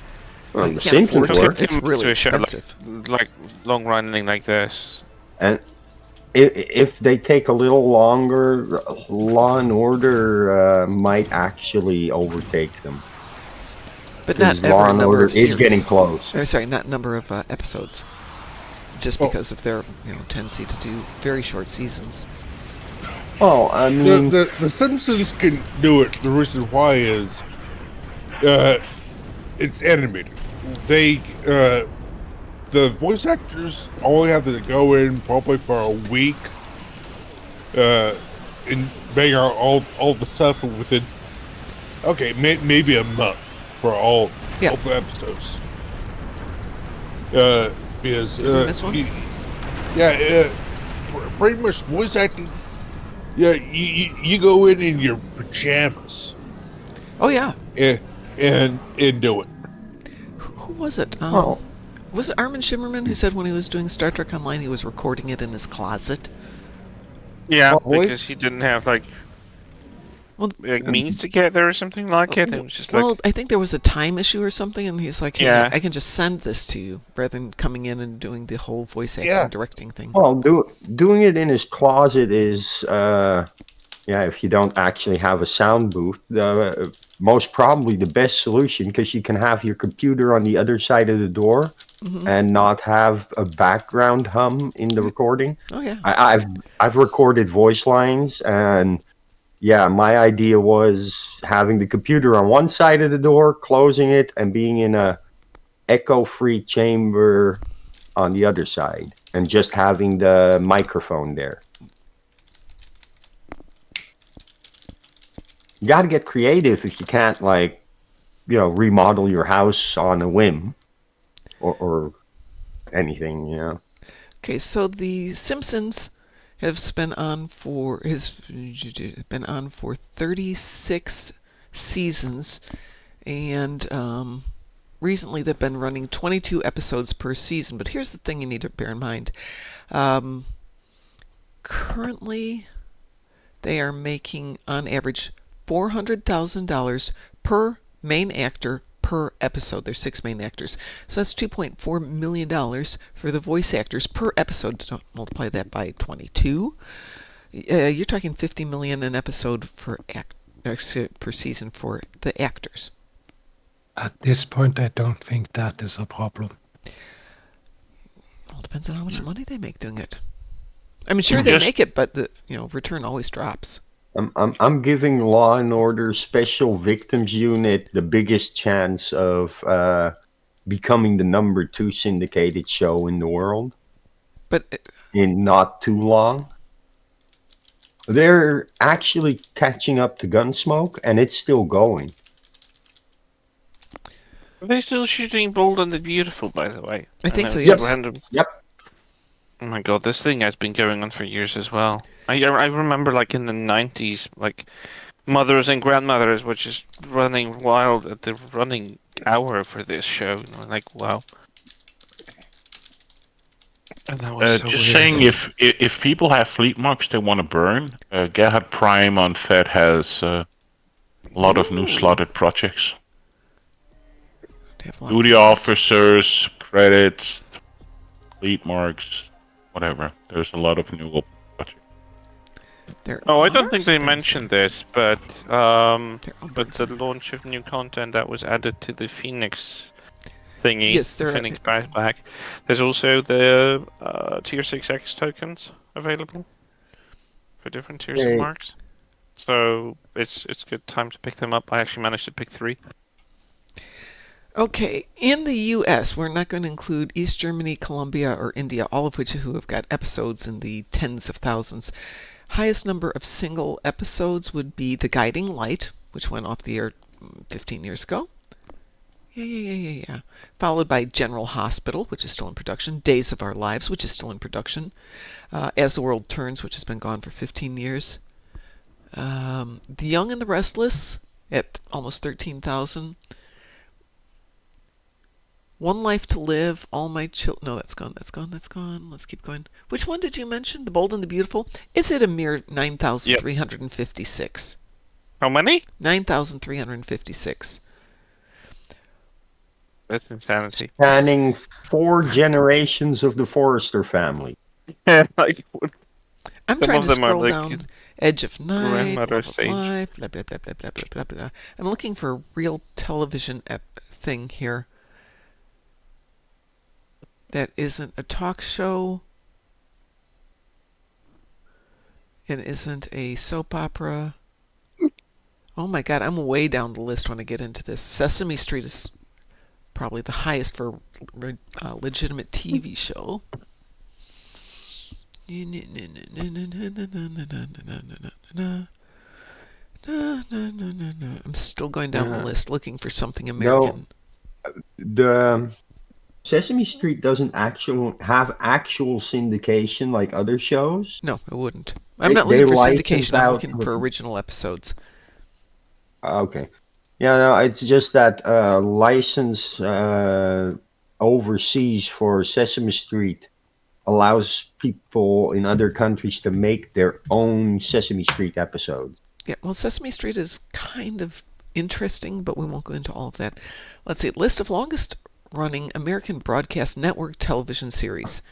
Well,
You
the
can't afford
Simpsons
to.
were.
It's really
To a show
expensive.
like long running like this.
And if they take a little longer, Law and Order might actually overtake them.
But
Because
not
Law
every
and
number
Order
of
is
series.
getting close.
Or, sorry, not number of episodes. Just
Well-
because of their tendency to do very short seasons.
Well, I mean,
The Simpsons can do it. The reason why is it's animated. They the voice actors only have to go in probably for a week and bang out all the stuff within maybe a month for all the episodes. Because
Did we miss one?
pretty much voice acting. Yeah, you go in your pajamas
Oh yeah.
and do it.
Who was it?
Oh.
Was it Armin Shimmerman who said when he was doing Star Trek Online he was recording it in his closet?
Yeah,
Probably.
because he didn't have like
Well,
means to get there or something like it. It was just like,
well, I think there was a time issue or something, and he's like, "Hey,
Yeah.
I can just send this to you rather than coming in and doing the whole voice acting
Yeah.
directing thing."
well, doing it in his closet is, if you don't actually have a sound booth, most probably the best solution, because you can have your computer on the other side of the door and not have a background hum in the recording.
Oh yeah.
I've recorded voice lines, and yeah, my idea was having the computer on one side of the door, closing it, and being in a echo-free chamber on the other side, and just having the microphone there. You got to get creative if you can't, remodel your house on a whim, or anything.
Okay, so the Simpsons has been on for 36 seasons, and recently they've been running 22 episodes per season. But here's the thing you need to bear in mind. Currently, they are making on average $400,000 per main actor per episode. There's 6 main actors. So that's $2.4 million for the voice actors per episode. Don't multiply that by 22. You're talking $50 million an episode per season for the actors.
At this point, I don't think that is a problem.
Well, it depends on how much money they make doing it. I mean, sure, they make it, but the return always drops.
I'm giving Law and Order Special Victims Unit the biggest chance of becoming the number 2 syndicated show in the world.
But
in not too long. They're actually catching up to Gunsmoke, and it's still going.
are they still shooting Bold and the Beautiful, by the way?
I think
know
so,
it's
yes.
Random.
Yep.
Oh my god, this thing has been going on for years as well. I remember, like, in the 90s, like, Mothers and Grandmothers were just running wild at the running hour for this show. And I'm like, wow. And that was so
Just
weird.
saying, if people have fleet marks they want to burn, Gerhard Prime on Fed has a lot of new slotted projects.
they have a lot
Duty officers, credits, fleet marks, whatever. There's a lot of new projects.
There
Oh, I
are
don't think they
things
mentioned
there.
this, but
There are
but
bugs
the
there.
launch of new content that was added to the Phoenix thingy,
Yes, there are-
Phoenix back. There's also the Tier 6X tokens available for different tiers
Yay.
of marks. So it's good time to pick them up. I actually managed to pick 3.
Okay, in the U.S., we're not going to include East Germany, Colombia, or India, all of which who have got episodes in the tens of thousands. Highest number of single episodes would be The Guiding Light, which went off the air 15 years ago. Yeah. Followed by General Hospital, which is still in production. Days of Our Lives, which is still in production. As the World Turns, which has been gone for 15 years. The Young and the Restless at almost 13,000. One Life to Live, All My Children. No, that's gone. Let's keep going. Which one did you mention? The Bold and the Beautiful? It's at a mere 9,356.
How many?
9,356.
That's insanity.
Spanning 4 generations of the Forrester family.
Like,
I'm
some
trying
of
to
them are
scroll
like
down. Edge of Night, Love
grandmother's
of
age.
Life, blah, blah, blah, blah, blah, blah, blah, blah. I'm looking for a real television thing here that isn't a talk show. It isn't a soap opera. Oh my god, I'm way down the list when I get into this. Sesame Street is probably the highest for legitimate TV show. I'm still going down the list looking for something American.
No, the Sesame Street doesn't have actual syndication like other shows.
No, it wouldn't. I'm not looking for syndication. I'm looking
with-
for original episodes.
Okay. Yeah, no, it's just that license overseas for Sesame Street allows people in other countries to make their own Sesame Street episodes.
Yeah, well, Sesame Street is kind of interesting, but we won't go into all of that. Let's see. List of longest running American broadcast network television series.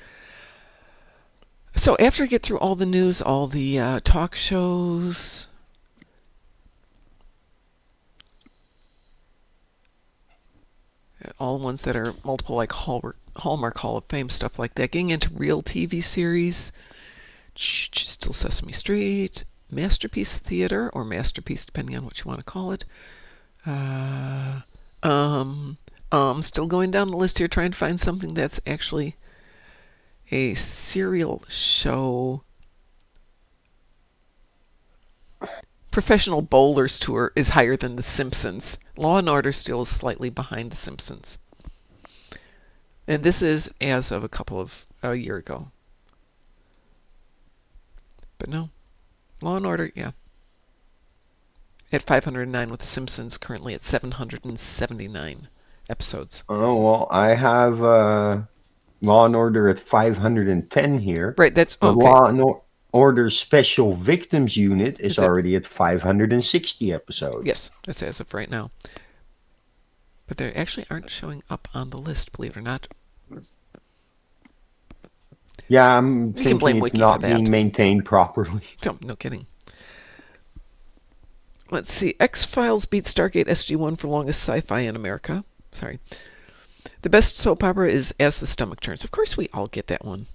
So after I get through all the news, all the talk shows, all ones that are multiple, like Hallmark Hall of Fame, stuff like that, getting into real TV series, still Sesame Street, Masterpiece Theater, or Masterpiece, depending on what you want to call it. Still going down the list here, trying to find something that's actually a serial show. Professional Bowlers Tour is higher than The Simpsons. Law and Order still is slightly behind The Simpsons. And this is as of a year ago. But no. Law and Order, yeah. At 509 with The Simpsons, currently at 779 episodes.
Oh, well, I have Law and Order at 510 here.
Right, that's
The
okay.
Law and Order Special Victims Unit is already at 560 episodes.
Yes, that's as of right now. But they actually aren't showing up on the list, believe it or not.
Yeah, I'm
You can blame
thinking it's
Wiki
not
for that.
being maintained properly.
No kidding. Let's see. X-Files beat Stargate SG-1 for longest sci-fi in America. Sorry. The best soap opera is As the Stomach Turns. Of course we all get that one.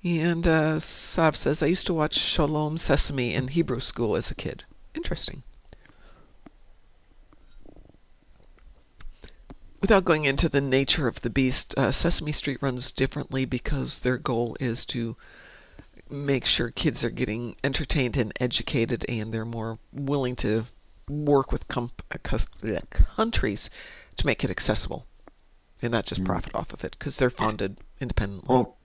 And Sav says, I used to watch Shalom Sesame in Hebrew school as a kid. Interesting. Without going into the nature of the beast, Sesame Street runs differently because their goal is to make sure kids are getting entertained and educated, and they're more willing to work with countries to make it accessible and not just profit off of it, because they're funded independently.
Well,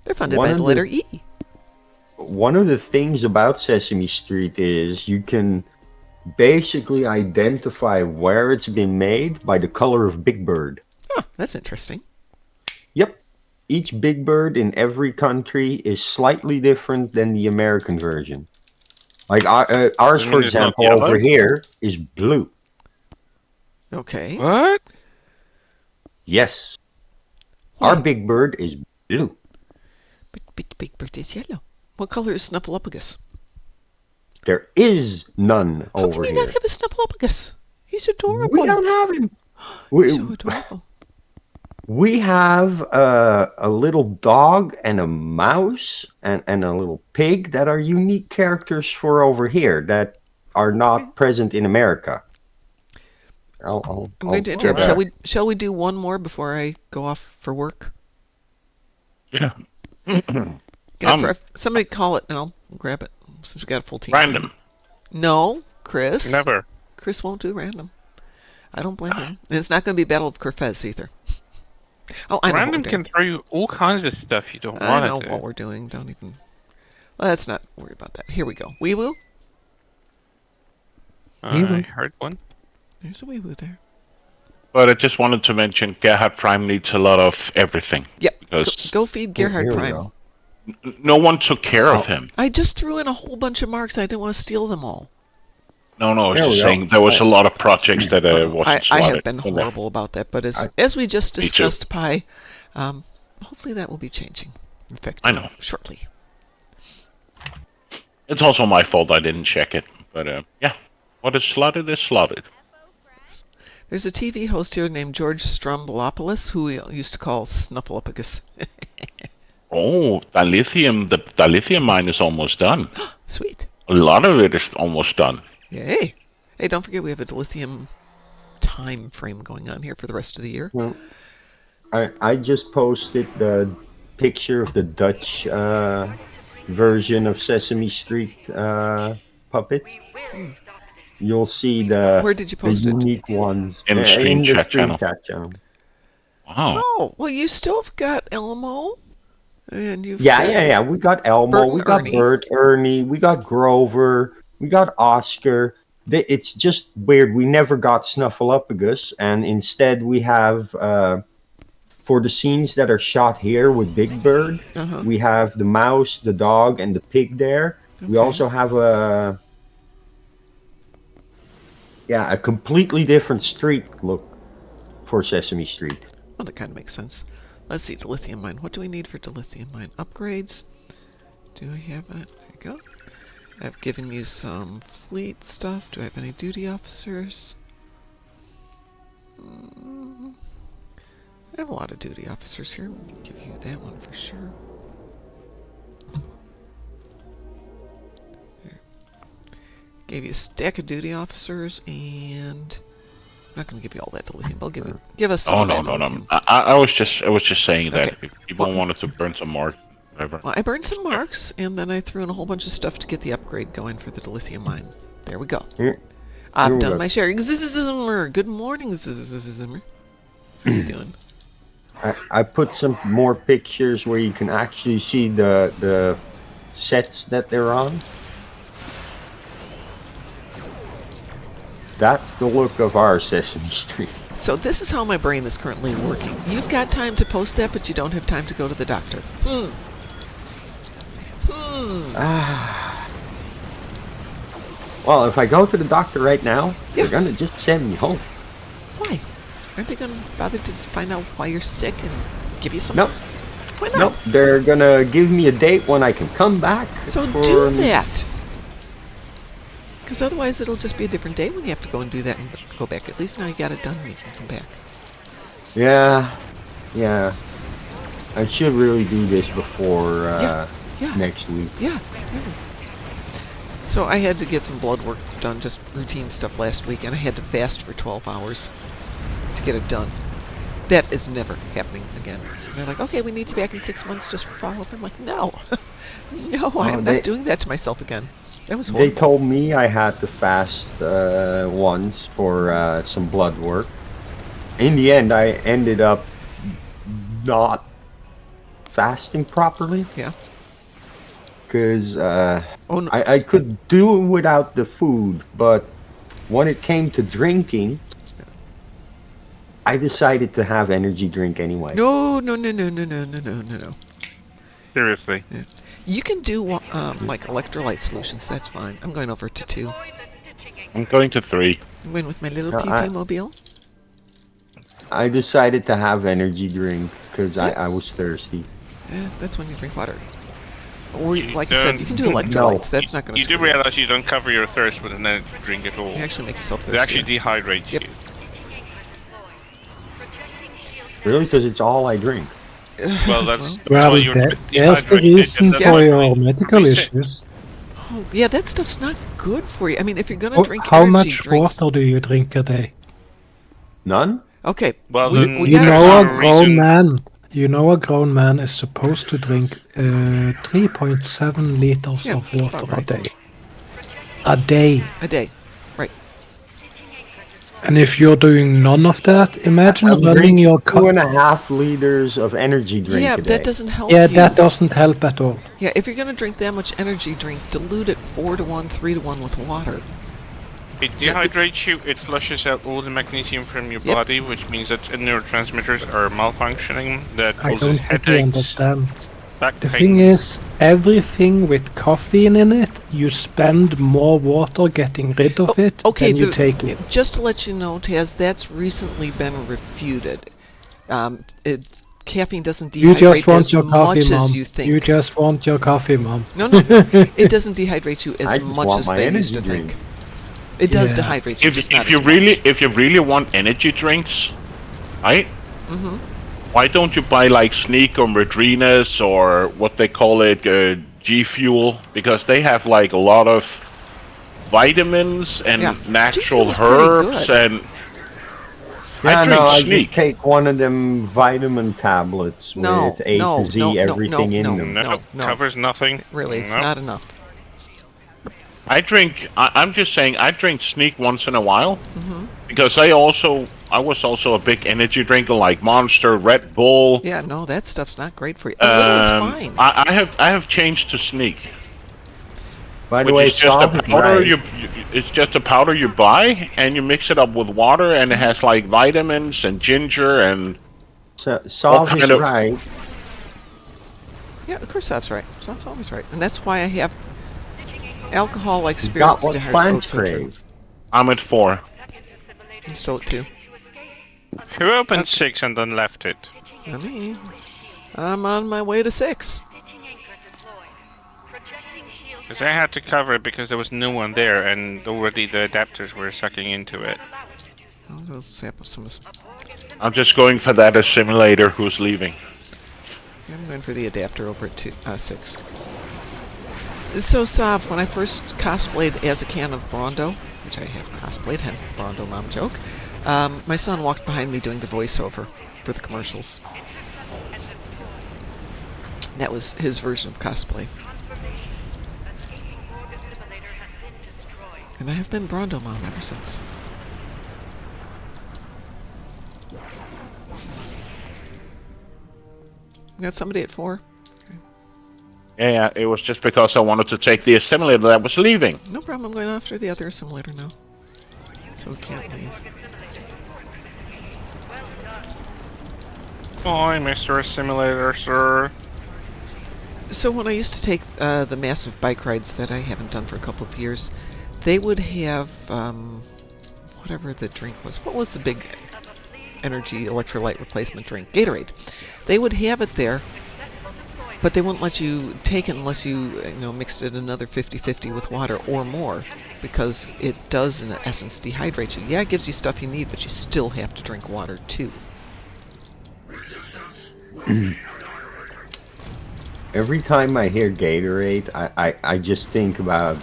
they're funded by the letter E.
One of the things about Sesame Street is you can basically identify where it's been made by the color of Big Bird.
Oh, that's interesting.
Yep. Each Big Bird in every country is slightly different than the American version. Like ours, for example, over here is blue.
Okay.
What?
Yes. Our Big Bird is blue.
But Big Bird is yellow. What color is Snuffleupagus?
There is none
How
over
can you
here.
not have a Snuffleupagus? He's adorable.
We don't have him.
He's so adorable.
We have a little dog and a mouse and a little pig that are unique characters for over here that are not present in America.
I'm going to interrupt. Shall we do one more before I go off for work?
Yeah.
Somebody call it and I'll grab it since we got a full team.
Random.
No, Chris.
Never.
Chris won't do random. I don't blame him. And it's not going to be Battle of Kerfez either. Oh, I know
Random
what we're doing.
can throw you all kinds of stuff you don't
I
want
know
to do.
what we're doing. Don't even. Let's not worry about that. Here we go. Wee woo.
I heard one.
There's a wee woo there.
But I just wanted to mention Gerhard Prime needs a lot of everything.
Yep.
Because
Go feed Gerhard
Here we
Prime.
go.
No one took care of him.
I just threw in a whole bunch of marks. I didn't want to steal them all.
No, I was
There we
just
go.
saying there was a lot of projects that wasn't
I
slotted.
have been horrible about that, but as we just
Me too.
discussed, Pi, hopefully that will be changing. In fact,
I know.
shortly.
It's also my fault I didn't check it. But yeah, what is slotted is slotted.
There's a TV host here named George Stroumboulopoulos, who we used to call Snuffleupagus.
Oh, the dilithium mine is almost done.
Sweet.
A lot of it is almost done.
Yay. Hey, don't forget we have a dilithium time frame going on here for the rest of the year.
Well, I just posted the picture of the Dutch version of Sesame Street puppets. You'll see the
Where did you post it?
unique ones
In the stream chat channel.
channel.
Wow.
Oh, well, you still have got Elmo. And you've
Yeah. We got Elmo,
Bert and
we got
Ernie.
Bert, Ernie, we got Grover, we got Oscar. It's just weird. We never got Snuffleupagus, and instead we have, for the scenes that are shot here with Big Bird, we have the mouse, the dog, and the pig there. We also have a completely different street look for Sesame Street.
Well, that kind of makes sense. Let's see, dilithium mine. What do we need for dilithium mine? Upgrades? Do I have that? There you go. I've given you some fleet stuff. Do I have any duty officers? I have a lot of duty officers here. I'll give you that one for sure. There. Gave you a stack of duty officers, and I'm not going to give you all that dilithium. I'll give us some.
Oh
of
no.
that dilithium.
I was just saying that
Okay.
if people wanted to burn some more. Whatever.
Well, I burned some marks, and then I threw in a whole bunch of stuff to get the upgrade going for the dilithium mine. There we go.
Here
I've
we
done
go.
my share. Zzzz. Good morning, Zzzz. How you doing?
I put some more pictures where you can actually see the sets that they're on. That's the look of our Sesame Street.
So this is how my brain is currently working. You've got time to post that, but you don't have time to go to the doctor.
Well, if I go to the doctor right now, they're gonna just send me home.
Why? Aren't they going to bother to find out why you're sick and give you some?
Nope.
Why not?
Nope. They're gonna give me a date when I can come back.
So
for-
do that. Because otherwise it'll just be a different day when you have to go and do that and go back. At least now you got it done and you can come back.
Yeah. I should really do this before
Yeah.
next week.
Yeah, really. So I had to get some blood work done, just routine stuff last week, and I had to fast for 12 hours to get it done. That is never happening again. And they're like, okay, we need you back in 6 months just for follow-up. I'm like, no. No, I'm not doing that to myself again. That was
They
horrible.
told me I had to fast once for some blood work. In the end, I ended up not fasting properly.
Yeah.
Because
Oh, no.
I could do without the food, but when it came to drinking, I decided to have energy drink anyway.
No.
Seriously.
You can do like electrolyte solutions. That's fine. I'm going over to 2.
I'm going to 3.
I'm going with my little
No,
pew mobile.
I decided to have energy drink because I was
That's-
thirsty.
That's when you drink water. Or,
You
like I said, you can do
no.
electrolytes. That's not going to
You do realize you don't cover your thirst with an energy drink at all.
You actually make yourself
They actually
thirsty.
dehydrate
Yep.
you.
Really? Because it's all I drink.
Well, that's
Well,
why you're
there's the
dehydrated,
reason
and
for
that's
your
why
medical
you're sick.
issues.
Oh, yeah, that stuff's not good for you. I mean, if you're going to drink
How
energy
much
drinks...
water do you drink a day?
None?
Okay,
Well,
we,
then
we
You
gotta
know
have
a
a
grown
reason.
man. You know a grown man is supposed to drink 3.7 liters
Yeah,
of
that's
water
about
a
right.
day. A day.
a day. Right.
And if you're doing none of that, imagine
I'm
running
drinking
your
2.5 liters of energy drink
Yeah,
a day.
that doesn't help
Yeah,
you.
that doesn't help at all.
Yeah, if you're going to drink that much energy drink, dilute it 4-to-1, 3-to-1 with water.
It dehydrates you, it flushes out all the magnesium from your
Yep.
body, which means that neurotransmitters are malfunctioning, that
I
causes
don't think you
headaches.
understand.
That
The thing is, everything with caffeine in it, you spend more water getting rid of it
Okay,
than you take it.
just to let you know, Taz, that's recently been refuted. Caffeine doesn't
You just
dehydrate
want
as
your coffee,
much
Mom.
as you think.
You just want your coffee, Mom.
No, it doesn't dehydrate you
I
as
just
much
want
as
my
they used
energy
to
drink.
think. It does
Yeah.
dehydrate you, just not
If you
as
really
much.
if you really want energy drinks, right?
Mm-hmm.
Why don't you buy like Sneak or Madrinas or what they call it, G Fuel? Because they have like a lot of vitamins and
Yeah. G
natural
Fuel's pretty
herbs,
good.
and
Yeah,
I drink
no, I
Sneak.
just take one of them vitamin tablets
No,
with A to Z everything in them.
No, covers nothing.
Really, it's
No.
not enough.
I'm just saying, I drink Sneak once in a while
Mm-hmm.
because I was also a big energy drinker like Monster, Red Bull.
Yeah, no, that stuff's not great for you. A little is fine.
I have changed to Sneak,
By the
which
way,
is just a
Sav is
powder
right.
it's just a powder you buy and you mix it up with water, and it has like vitamins and ginger and
Sav is
kind of-
right.
Yeah, of course that's right. That's always right. And that's why I have alcohol like
You got
spirits
what
to hard
plants
oats are true.
crave.
I'm at 4.
I'm still at 2.
Who opened 6 and then left it?
Not me. I'm on my way to 6.
Because I had to cover it because there was no one there and already the adapters were sucking into it.
I'll go zap some.
I'm just going for that assimilator who's leaving.
I'm going for the adapter over at 6. So, Sav, when I first cosplayed as a can of Brondo, which I have cosplayed, hence the Brondo mom joke, my son walked behind me doing the voiceover for the commercials. That was his version of cosplay. And I have been Brondo mom ever since. We got somebody at 4.
Yeah, it was just because I wanted to take the assimilator that was leaving.
No problem, I'm going after the other assimilator now. So we can't leave.
Hi, Mr. Assimilator, sir.
So when I used to take the massive bike rides that I haven't done for a couple of years, they would have whatever the drink was. What was the big energy electrolyte replacement drink? Gatorade. They would have it there, but they wouldn't let you take it unless you mixed it another 50-50 with water or more, because it does in essence dehydrate you. Yeah, it gives you stuff you need, but you still have to drink water too.
Every time I hear Gatorade, I just think about...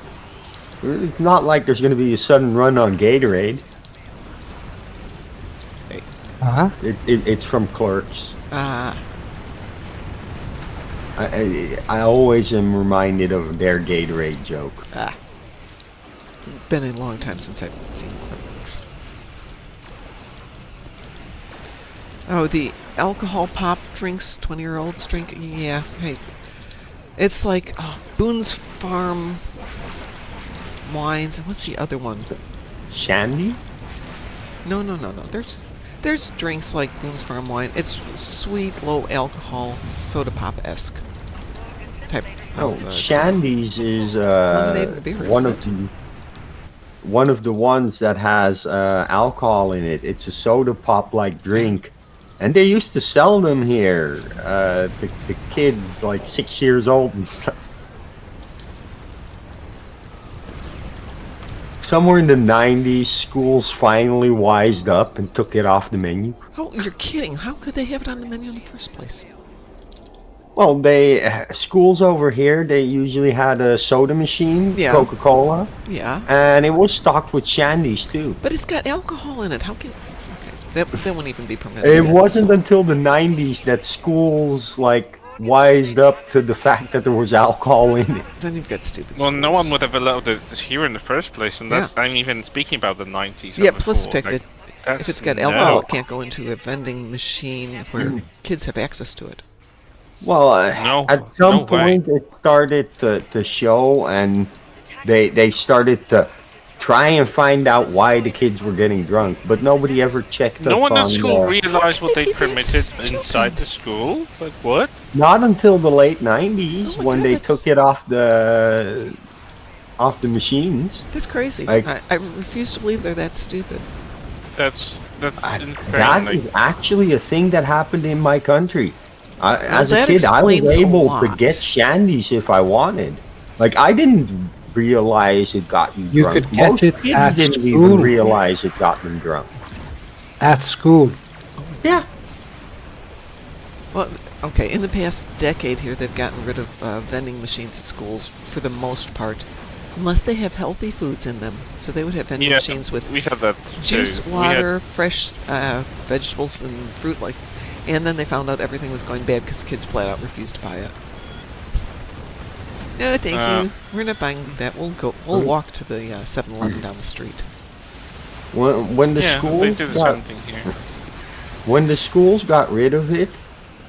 It's not like there's going to be a sudden run on Gatorade.
Hey.
Huh?
It's from Clerks.
Ah.
I always am reminded of their Gatorade joke.
Been a long time since I've seen Clerks. Oh, the alcohol pop drinks 20-year-olds drink? Yeah, hey. It's like Boone's Farm wines. And what's the other one?
Shandy?
No. There's drinks like Boone's Farm wine. It's sweet, low alcohol, soda pop-esque type.
Shandy's is
Lemonade and beer,
one
isn't
of one of the ones that has alcohol in it. It's a soda pop like drink, and they used to sell them here. The kids like 6 years old and stuff. Somewhere in the 90s, schools finally wised up and took it off the menu.
Oh, you're kidding. How could they have it on the menu in the first place?
Well, schools over here, they usually had a soda machine,
Yeah.
Coca-Cola,
Yeah.
and it was stocked with shandies too.
But it's got alcohol in it. How can... Okay, that wouldn't even be permitted.
It wasn't until the 90s that schools, wised up to the fact that there was alcohol in it.
Then you've got stupid
Well, no
schools.
one would have allowed it here in the first place, and that's I'm even speaking about the 90s.
Yeah,
of the
plus
school.
the fact
Like,
that if it's got
no.
alcohol, it can't go into a vending machine where kids have access to it.
Well,
No,
at some
no way.
point it started to show, and they started to try and find out why the kids were getting drunk, but nobody ever checked
No
up
one at
on
school
the...
realized what they
Maybe they're
permitted
stupid.
inside the school. Like what?
Not until the late 90s
Oh my
when
God,
they
that's-
took it off the machines.
That's crazy.
Like-
I refuse to believe they're that stupid.
That's
That
insane.
is actually a thing that happened in my country. As a
that
kid, I was
explains a
able to
lot.
get shandies if I wanted. Like, I didn't realize it got you
You
drunk.
could get
Most
it
kids
at
didn't
school.
even realize it got them drunk.
At school.
Yeah.
Well, okay, in the past decade here, they've gotten rid of vending machines at schools for the most part, unless they have healthy foods in them. So they would have vending
Yeah,
machines with
we had that
juice,
too.
water, fresh vegetables, and fruit. And then they found out everything was going bad because kids flat out refused to buy it. No, thank you. We're not buying that. We'll walk to the 7-Eleven down the street.
When the
Yeah, they
schools
do the
got,
same thing here.
when the schools got rid of it,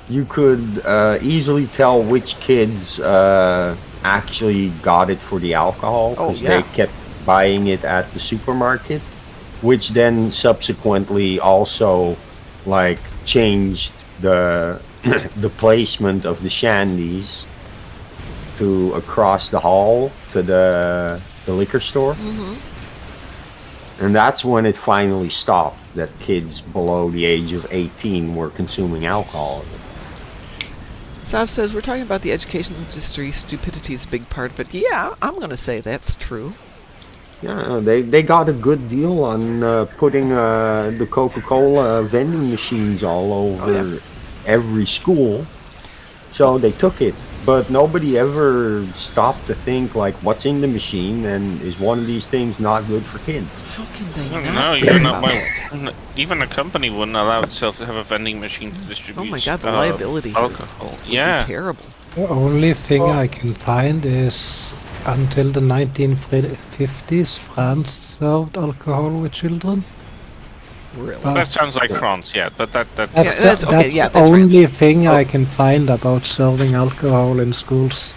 you could easily tell which kids actually got it for the alcohol
Oh,
because
yeah.
they kept buying it at the supermarket, which then subsequently also like changed the the placement of the shandies to across the hall to the liquor store. And that's when it finally stopped that kids below the age of 18 were consuming alcohol.
Sav says, we're talking about the education industry. Stupidity is a big part of it. Yeah, I'm going to say that's true.
Yeah, they got a good deal on putting the Coca-Cola vending machines all over every school. So they took it. But nobody ever stopped to think, like, what's in the machine, and is one of these things not good for kids?
How can they
No,
not
you're
think
not.
about that?
Even a company wouldn't allow itself to have a vending machine to distribute.
Oh my God, the liability here
alcohol.
would
Yeah.
be terrible.
The only thing I can find is until the 1950s, France served alcohol with children.
Really?
That sounds like France, yeah, but that's
That's
okay,
the
that's
only
France.
thing I can find about serving alcohol in schools.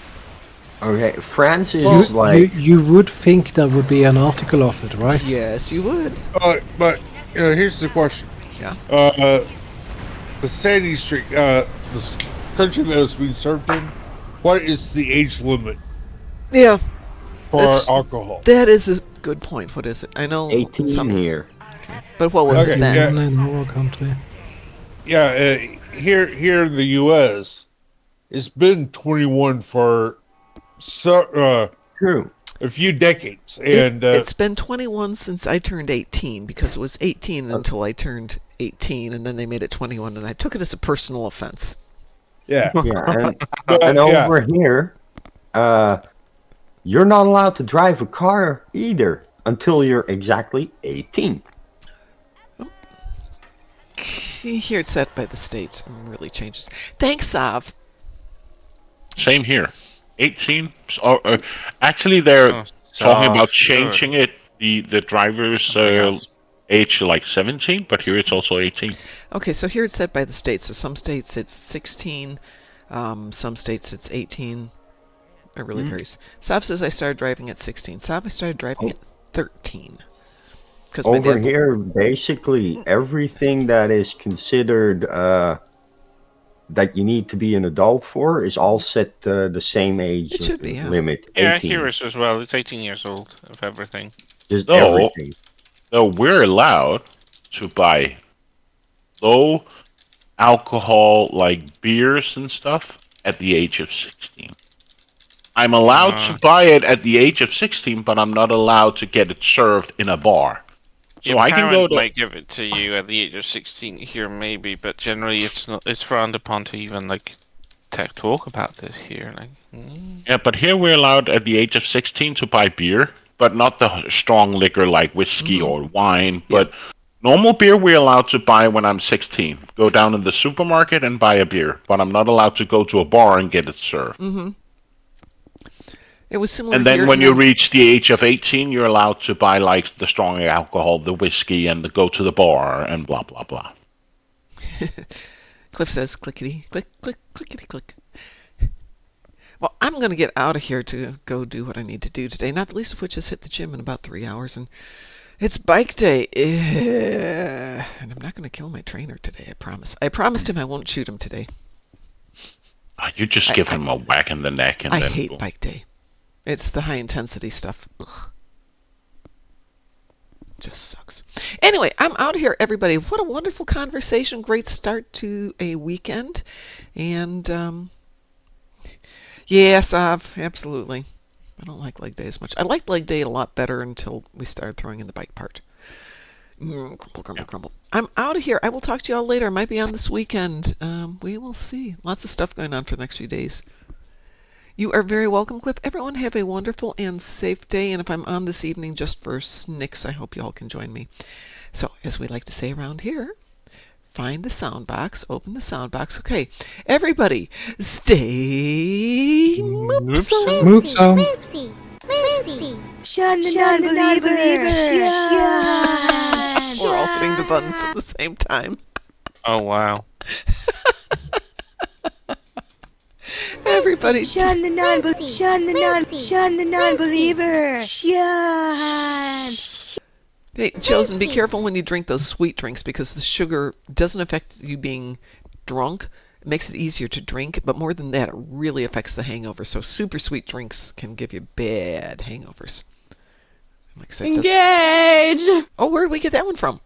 Okay, France is like...
You would think there would be an article of it, right?
Yes, you would.
But here's the question.
Yeah.
The Sandy Street, the country that was being served in, what is the age limit
Yeah,
for
That's-
alcohol?
that is a good point. What is it? I know
18
some...
here.
But what was
Okay,
it then?
yeah.
In our country.
Yeah, here in the U.S., it's been 21 for
True.
a few decades, and
It's been 21 since I turned 18, because it was 18 until I turned 18, and then they made it 21, and I took it as a personal offense.
yeah,
Yeah, and,
But,
and
yeah.
over here, you're not allowed to drive a car either until you're exactly 18.
Here it's set by the states. It really changes. Thanks, Sav.
Same here. 18. Actually, they're talking about changing it. The driver's age to like 17, but here it's also 18.
Okay, so here it's set by the states. So some states it's 16, some states it's 18. It really varies. Sav says I started driving at 16. Sav, I started driving at 13.
Over here, basically everything that is considered that you need to be an adult for is all set the same age
It should be, yeah.
limit.
Yeah,
18.
here is as well. It's 18 years old of everything.
Just
No.
everything.
So we're allowed to buy low alcohol like beers and stuff at the age of 16. I'm allowed to buy it at the age of 16, but I'm not allowed to get it served in a bar. So
Your
I can go
parent
to...
might give it to you at the age of 16 here, maybe, but generally it's not. It's frowned upon to even like talk about this here. Like,
Yeah, but here we're allowed at the age of 16 to buy beer, but not the strong liquor like whiskey or wine. But normal beer we're allowed to buy when I'm 16. Go down in the supermarket and buy a beer, but I'm not allowed to go to a bar and get it served.
It was similar
And then
here
when
in
you
the-
reach the age of 18, you're allowed to buy like the strong alcohol, the whiskey, and go to the bar and blah, blah, blah.
Cliff says clickety, click, click, clickety, click. Well, I'm going to get out of here to go do what I need to do today, not the least of which is hit the gym in about 3 hours, and it's bike day. And I'm not going to kill my trainer today, I promise. I promised him I won't shoot him today.
You just give him a whack in the neck and
I
then...
hate bike day. It's the high-intensity stuff. Ugh. Just sucks. Anyway, I'm out of here, everybody. What a wonderful conversation. Great start to a weekend. And, yes, absolutely. I don't like leg day as much. I liked leg day a lot better until we started throwing in the bike part. Crumble, crumble, crumble. I'm out of here. I will talk to you all later. I might be on this weekend. We will see. Lots of stuff going on for the next few days. You are very welcome, Cliff. Everyone have a wonderful and safe day. And if I'm on this evening just for snicks, I hope you all can join me. So, as we like to say around here, find the sound box, open the sound box. Okay, everybody, stay moopsy.
Moopsy.
Shun the non-believer. Shun.
We're all hitting the buttons at the same time.
Oh, wow.
Everybody,
Shun the non-believer. Shun the non-believer. Shun.
hey, Chosen, be careful when you drink those sweet drinks because the sugar doesn't affect you being drunk. It makes it easier to drink, but more than that, it really affects the hangover. So super sweet drinks can give you bad hangovers. Like I said,
Engage!
Oh, where did we get that one from?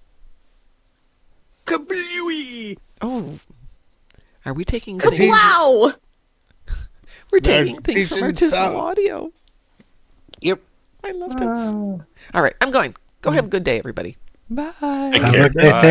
Kablooey!
Oh, are we taking things?
Wow!
We're taking things from
Notification
artisanal
sound.
audio.
Yep.
I love that. All right, I'm going. Go have a good day, everybody. Bye.
Take
Have
care.
a great
Bye.
day.